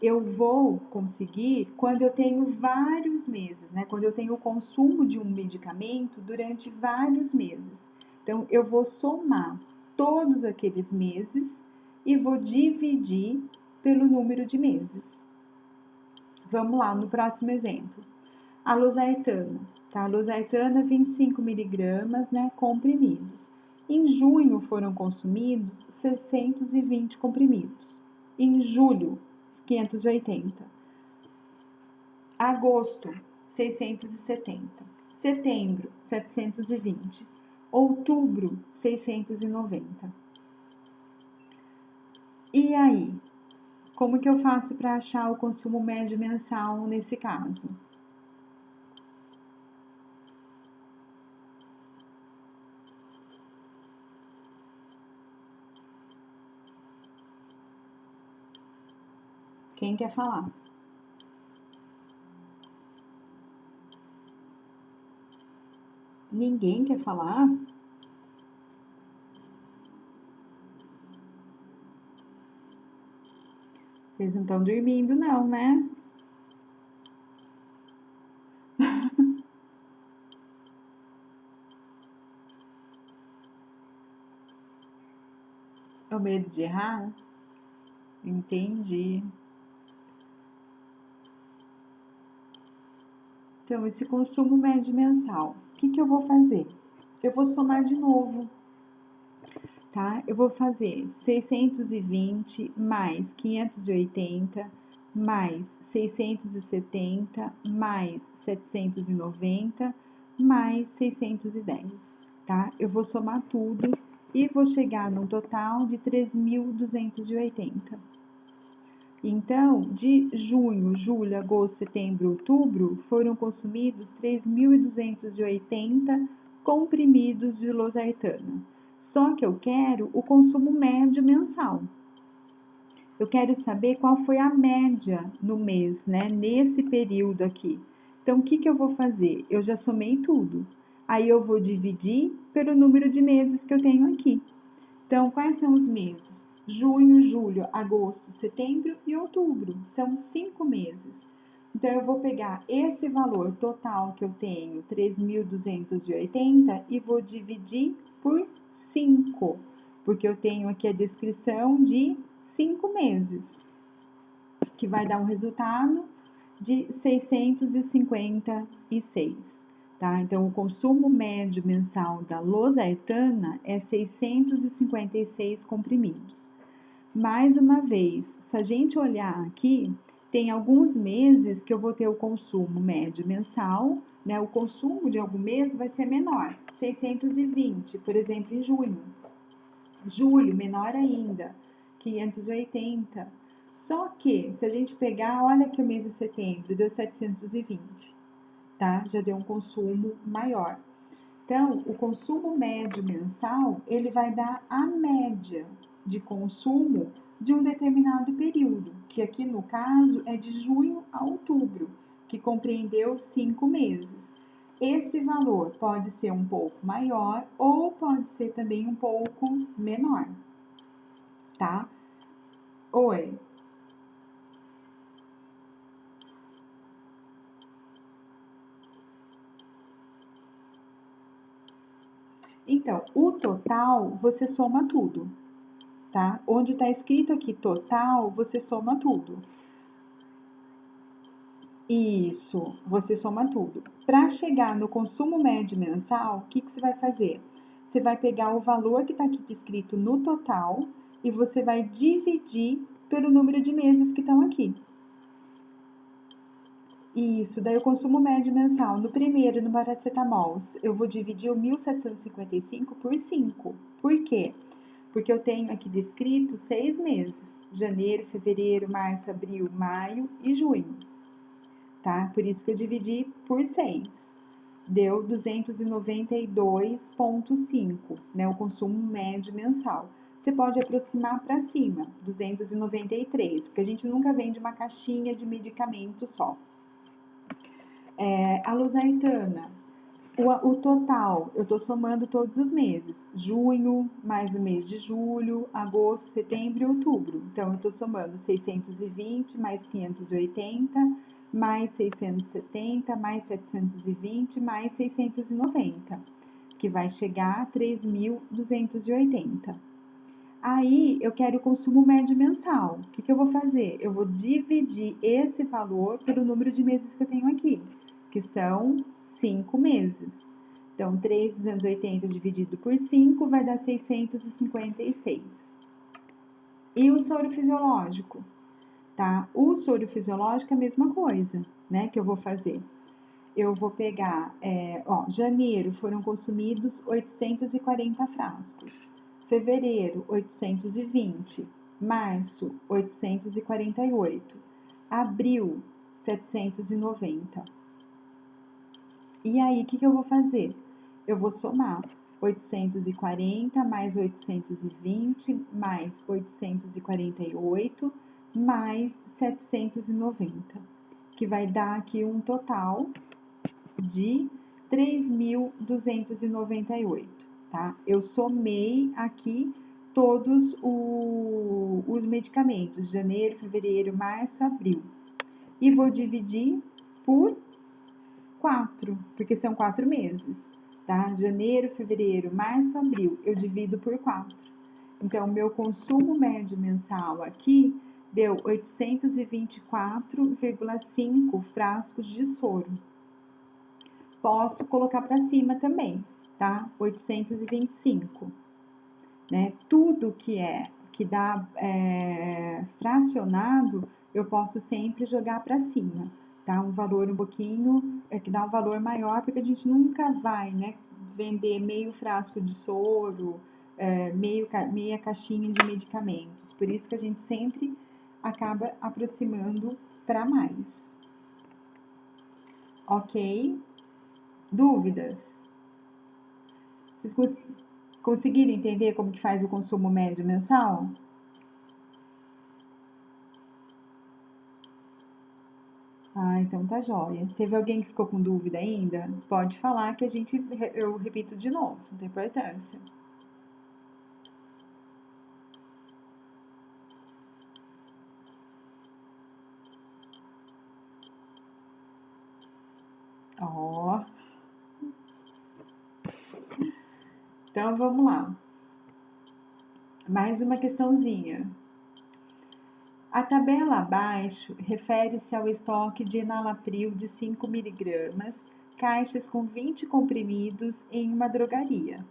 eu vou conseguir quando eu tenho vários meses, né? Quando eu tenho o consumo de um medicamento durante vários meses. Então, eu vou somar todos aqueles meses e vou dividir pelo número de meses. Vamos lá no próximo exemplo. A losartana, tá? A losartana 25 miligramas, né? Comprimidos. Em junho foram consumidos 620 comprimidos. Em julho, 580. Agosto, 670. Setembro, 720. Outubro, 690. E aí, como que eu faço para achar o consumo médio mensal nesse caso? Quem quer falar? Ninguém quer falar? Vocês não estão dormindo, não, né? O medo de errar? Entendi. Então, esse consumo médio mensal, o que eu vou fazer? Eu vou somar de novo, tá? Eu vou fazer 620 mais 580 mais 670 mais 790 mais 610, tá? Eu vou somar tudo e vou chegar num total de 3.280. Então, de junho, julho, agosto, setembro, outubro, foram consumidos 3.280 comprimidos de losartana. Só que eu quero o consumo médio mensal. Eu quero saber qual foi a média no mês, né? Nesse período aqui. Então, o que eu vou fazer? Eu já somei tudo. Aí eu vou dividir pelo número de meses que eu tenho aqui. Então, quais são os meses? Junho, julho, agosto, setembro e outubro. São 5 meses. Então, eu vou pegar esse valor total que eu tenho, 3.280, e vou dividir por 5, porque eu tenho aqui a descrição de 5 meses, que vai dar um resultado de 656. Tá? Então, o consumo médio mensal da losartana é 656 comprimidos. Mais uma vez, se a gente olhar aqui, tem alguns meses que eu vou ter o consumo médio mensal, né? O consumo de algum mês vai ser menor, 620, por exemplo, em junho. Julho, menor ainda, 580. Só que, se a gente pegar, olha aqui o mês de setembro, deu 720, tá? Já deu um consumo maior. Então, o consumo médio mensal, ele vai dar a média de consumo de um determinado período, que aqui no caso é de junho a outubro, que compreendeu 5 meses. Esse valor pode ser um pouco maior ou pode ser também um pouco menor, tá? Oi. Então, o total, você soma tudo, tá? Onde está escrito aqui total, você soma tudo. Isso, você soma tudo. Para chegar no consumo médio mensal, o que, que você vai fazer? Você vai pegar o valor que está aqui escrito no total e você vai dividir pelo número de meses que estão aqui. Isso, daí o consumo médio mensal. No primeiro, no paracetamol, eu vou dividir o 1.755 por 5. Por quê? Porque eu tenho aqui descrito 6 meses: janeiro, fevereiro, março, abril, maio e junho, tá? Por isso que eu dividi por 6. Deu 292,5, né? O consumo médio mensal. Você pode aproximar para cima, 293, porque a gente nunca vende uma caixinha de medicamento só. A losartana, o total, eu estou somando todos os meses. Junho, mais o mês de julho, agosto, setembro e outubro. Então, eu estou somando 620 mais 580, mais 670, mais 720, mais 690, que vai chegar a 3.280. Aí, eu quero o consumo médio mensal. O que, que eu vou fazer? Eu vou dividir esse valor pelo número de meses que eu tenho aqui, que são 5 meses. Então, 3.280 dividido por 5 vai dar 656. E o soro fisiológico, tá? O soro fisiológico é a mesma coisa, né? Que eu vou fazer. Eu vou pegar, janeiro foram consumidos 840 frascos. Fevereiro, 820. Março, 848. Abril, 790. E aí, o que, que eu vou fazer? Eu vou somar 840 mais 820 mais 848 mais 790, que vai dar aqui um total de 3.298, tá? Eu somei aqui todos os medicamentos, janeiro, fevereiro, março, abril. E vou dividir por 4, porque são 4 meses, tá? Janeiro, fevereiro, março, abril, eu divido por 4. Então, meu consumo médio mensal aqui deu 824,5 frascos de soro. Posso colocar para cima também, tá? 825, né? Tudo que dá fracionado, eu posso sempre jogar para cima, tá? Um valor um pouquinho, que dá um valor maior, porque a gente nunca vai, né, vender meio frasco de soro, meia caixinha de medicamentos. Por isso que a gente sempre acaba aproximando para mais. Ok? Dúvidas? Vocês conseguiram entender como que faz o consumo médio mensal? Ah, então tá jóia. Teve alguém que ficou com dúvida ainda? Pode falar que eu repito de novo, não tem importância. Ó, então vamos lá. Mais uma questãozinha. A tabela abaixo refere-se ao estoque de enalapril de 5 miligramas, caixas com 20 comprimidos em uma drogaria.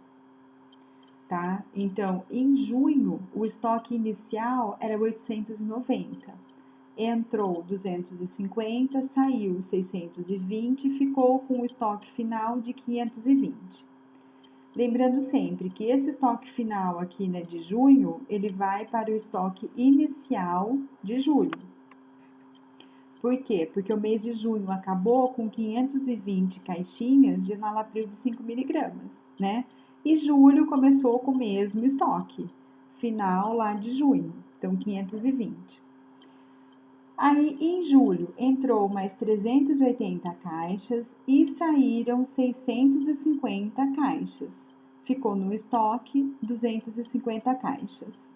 Tá? Então, em junho, o estoque inicial era 890. Entrou 250, saiu 620 e ficou com o estoque final de 520. Lembrando sempre que esse estoque final aqui, né, de junho, ele vai para o estoque inicial de julho. Por quê? Porque o mês de junho acabou com 520 caixinhas de enalapril de 5 miligramas, né? E julho começou com o mesmo estoque, final lá de junho, então 520. Aí, em julho, entrou mais 380 caixas e saíram 650 caixas. Ficou no estoque 250 caixas.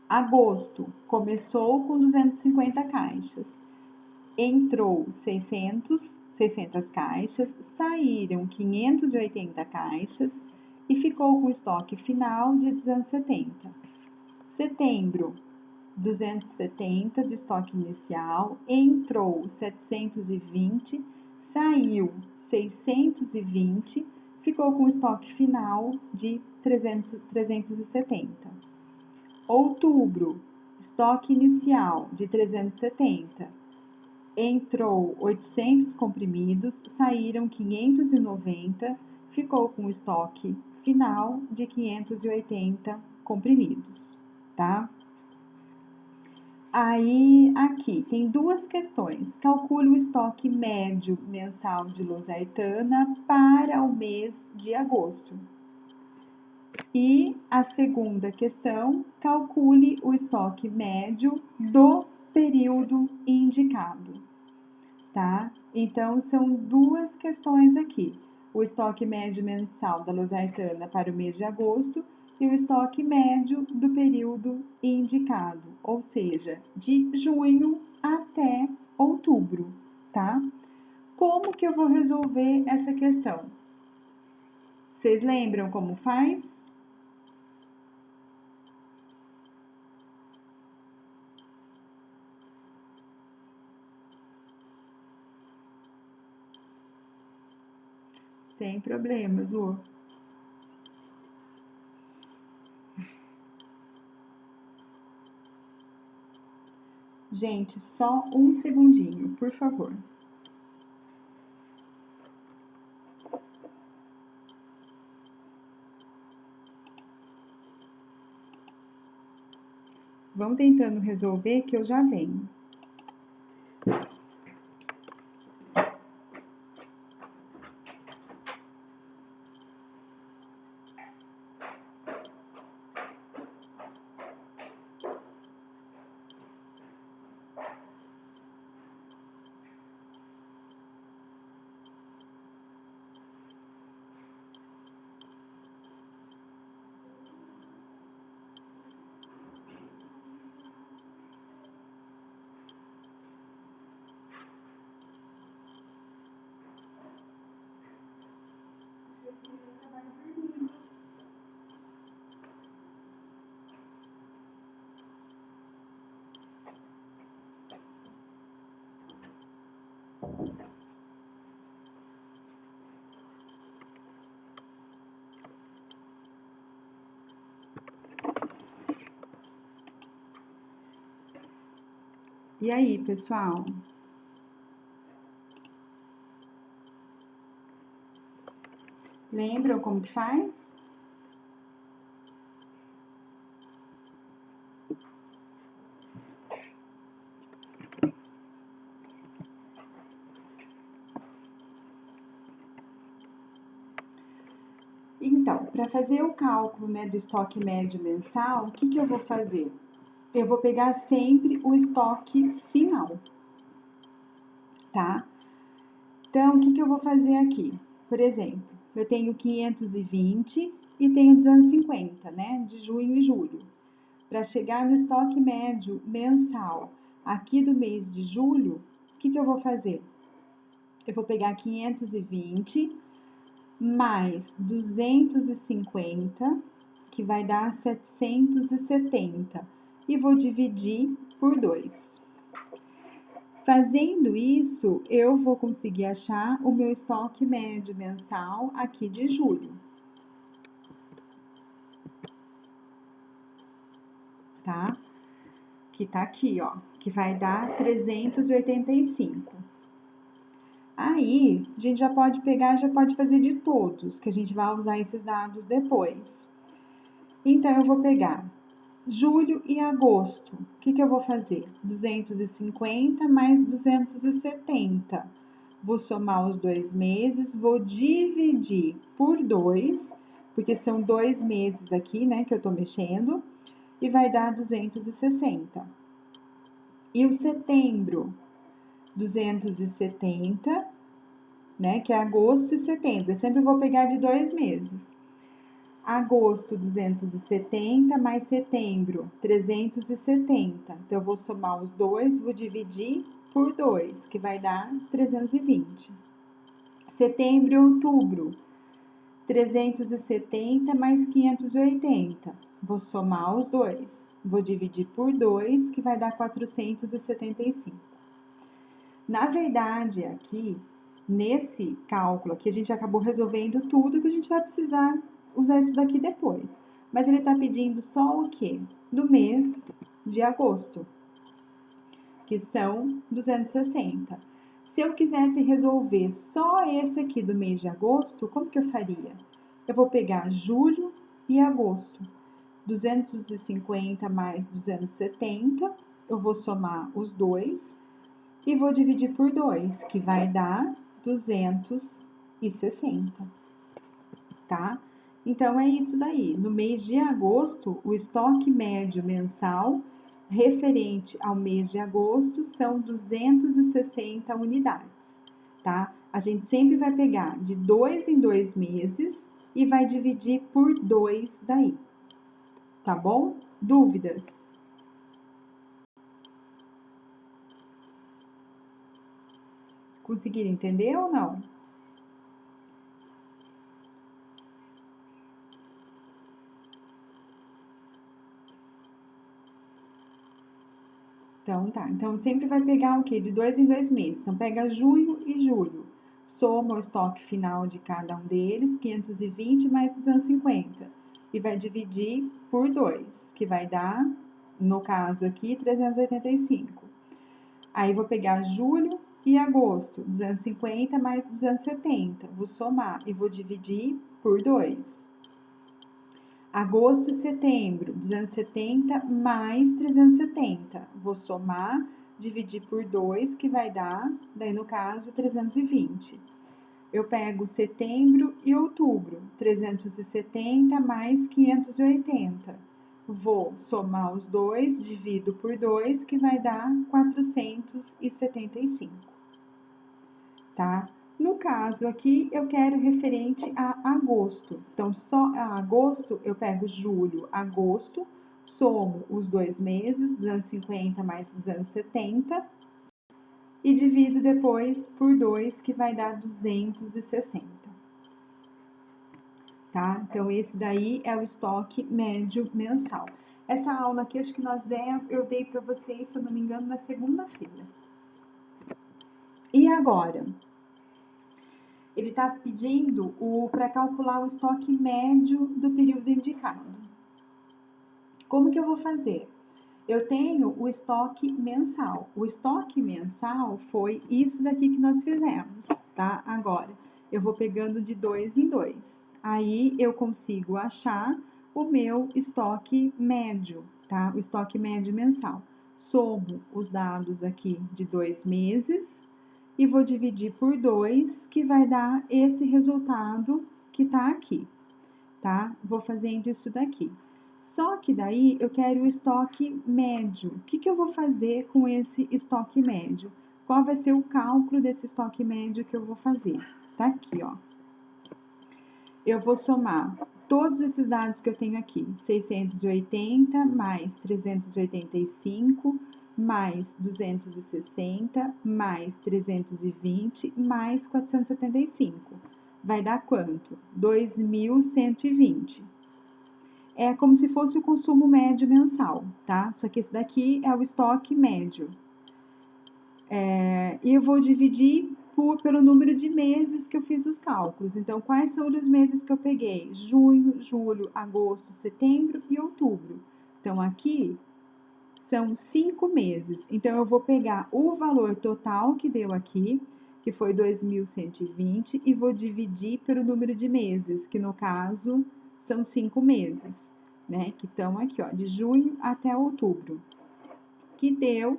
Agosto, começou com 250 caixas. Entrou 600 caixas, saíram 580 caixas e ficou com estoque final de 270. Setembro, 270 de estoque inicial, entrou 720, saiu 620, ficou com estoque final de 370. Outubro, estoque inicial de 370, entrou 800 comprimidos, saíram 590, ficou com estoque final de 580 comprimidos, tá? Aí, aqui, tem duas questões. Calcule o estoque médio mensal de losartana para o mês de agosto. E a segunda questão, calcule o estoque médio do período indicado, tá? Então, são duas questões aqui. O estoque médio mensal da losartana para o mês de agosto e o estoque médio do período indicado, ou seja, de junho até outubro, tá? Como que eu vou resolver essa questão? Vocês lembram como faz? Sem problemas, Lu. Gente, só um segundinho, por favor. Vão tentando resolver que eu já venho. E aí, pessoal? Lembram como que faz? Então, para fazer o cálculo, né, do estoque médio mensal, o que eu vou fazer? Eu vou pegar sempre o estoque final, tá? Então, o que eu vou fazer aqui? Por exemplo, eu tenho 520 e tenho 250, né, de junho e julho. Para chegar no estoque médio mensal aqui do mês de julho, o que eu vou fazer? Eu vou pegar 520 mais 250, que vai dar 770, e vou dividir por 2. Fazendo isso, eu vou conseguir achar o meu estoque médio mensal aqui de julho. Tá? Que tá aqui, ó, que vai dar 385. Aí, a gente já pode pegar, já pode fazer de todos, que a gente vai usar esses dados depois. Então, eu vou pegar julho e agosto. O que eu vou fazer? 250 mais 270. Vou somar os 2 meses, vou dividir por 2, porque são 2 meses aqui, né, que eu tô mexendo, e vai dar 260. E o setembro, 270, né? Que é agosto e setembro. Eu sempre vou pegar de 2 meses. Agosto, 270, mais setembro, 370. Então, eu vou somar os dois, vou dividir por 2, que vai dar 320. Setembro e outubro, 370 mais 580. Vou somar os dois. Vou dividir por 2, que vai dar 475. Na verdade, aqui, nesse cálculo aqui, a gente acabou resolvendo tudo que a gente vai precisar usar isso daqui depois. Mas ele está pedindo só o quê? Do mês de agosto, que são 260. Se eu quisesse resolver só esse aqui do mês de agosto, como que eu faria? Eu vou pegar julho e agosto. 250 mais 270, eu vou somar os dois e vou dividir por 2, que vai dar 260, tá? Então, é isso daí. No mês de agosto, o estoque médio mensal referente ao mês de agosto são 260 unidades, tá? A gente sempre vai pegar de 2 em 2 meses e vai dividir por 2 daí, tá bom? Dúvidas? Conseguiram entender ou não? Então tá. Então sempre vai pegar o quê? De 2 em 2 meses. Então pega junho e julho. Soma o estoque final de cada um deles, 520 mais 250. E vai dividir por 2, que vai dar, no caso aqui, 385. Aí vou pegar julho e agosto, 250 mais 270. Vou somar e vou dividir por 2. Agosto e setembro, 270 mais 370. Vou somar, dividir por 2, que vai dar, daí no caso, 320. Eu pego setembro e outubro, 370 mais 580. Vou somar os dois, divido por 2, que vai dar 475, tá? No caso aqui, eu quero referente a agosto. Então, só a agosto, eu pego julho, agosto, somo os 2 meses, 250 mais 270, e divido depois por 2, que vai dar 260, tá? Então, esse daí é o estoque médio mensal. Essa aula aqui, acho que eu dei para vocês, se eu não me engano, na segunda-feira. E agora? Ele está pedindo para calcular o estoque médio do período indicado. Como que eu vou fazer? Eu tenho o estoque mensal. O estoque mensal foi isso daqui que nós fizemos, tá? Agora, eu vou pegando de 2 em 2. Aí eu consigo achar o meu estoque médio, tá? O estoque médio mensal. Somo os dados aqui de 2 meses e vou dividir por 2, que vai dar esse resultado que tá aqui, tá? Vou fazendo isso daqui. Só que daí eu quero o estoque médio. O que eu vou fazer com esse estoque médio? Qual vai ser o cálculo desse estoque médio que eu vou fazer? Tá aqui, ó. Eu vou somar todos esses dados que eu tenho aqui: 680 mais 385 mais 260 mais 320 mais 475. Vai dar quanto? 2.120. É como se fosse o consumo médio mensal, tá? Só que esse daqui é o estoque médio. E eu vou dividir pelo número de meses que eu fiz os cálculos. Então, quais são os meses que eu peguei? Junho, julho, agosto, setembro e outubro. Então, aqui são 5 meses. Então, eu vou pegar o valor total que deu aqui, que foi 2.120, e vou dividir pelo número de meses, que no caso são 5 meses, né? Que estão aqui, ó, de junho até outubro, que deu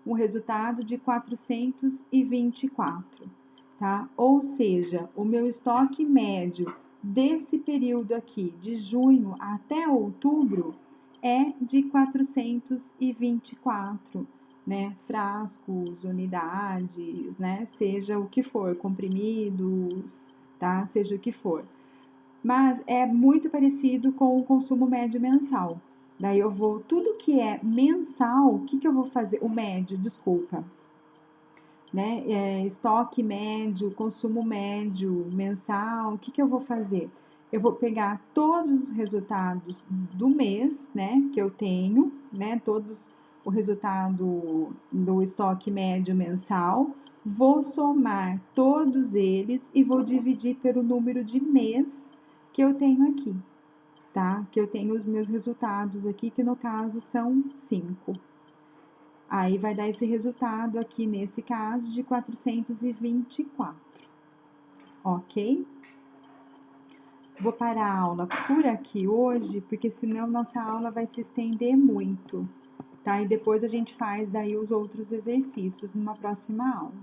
um resultado de 424, tá? Ou seja, o meu estoque médio desse período aqui, de junho até outubro, é de 424. né? Frascos, unidades, né? Seja o que for, comprimidos, tá? Seja o que for. Mas é muito parecido com o consumo médio mensal. Daí eu vou, tudo que é mensal, o que eu vou fazer? O médio, desculpa, né? Estoque médio, consumo médio, mensal, o que eu vou fazer? Eu vou pegar todos os resultados do mês, né, que eu tenho, né, todos o resultado do estoque médio mensal, vou somar todos eles e vou dividir pelo número de mês que eu tenho aqui, tá? Que eu tenho os meus resultados aqui, que no caso são 5. Aí vai dar esse resultado aqui, nesse caso, de 424, ok? Vou parar a aula por aqui hoje, porque senão nossa aula vai se estender muito, tá? E depois a gente faz daí os outros exercícios numa próxima aula.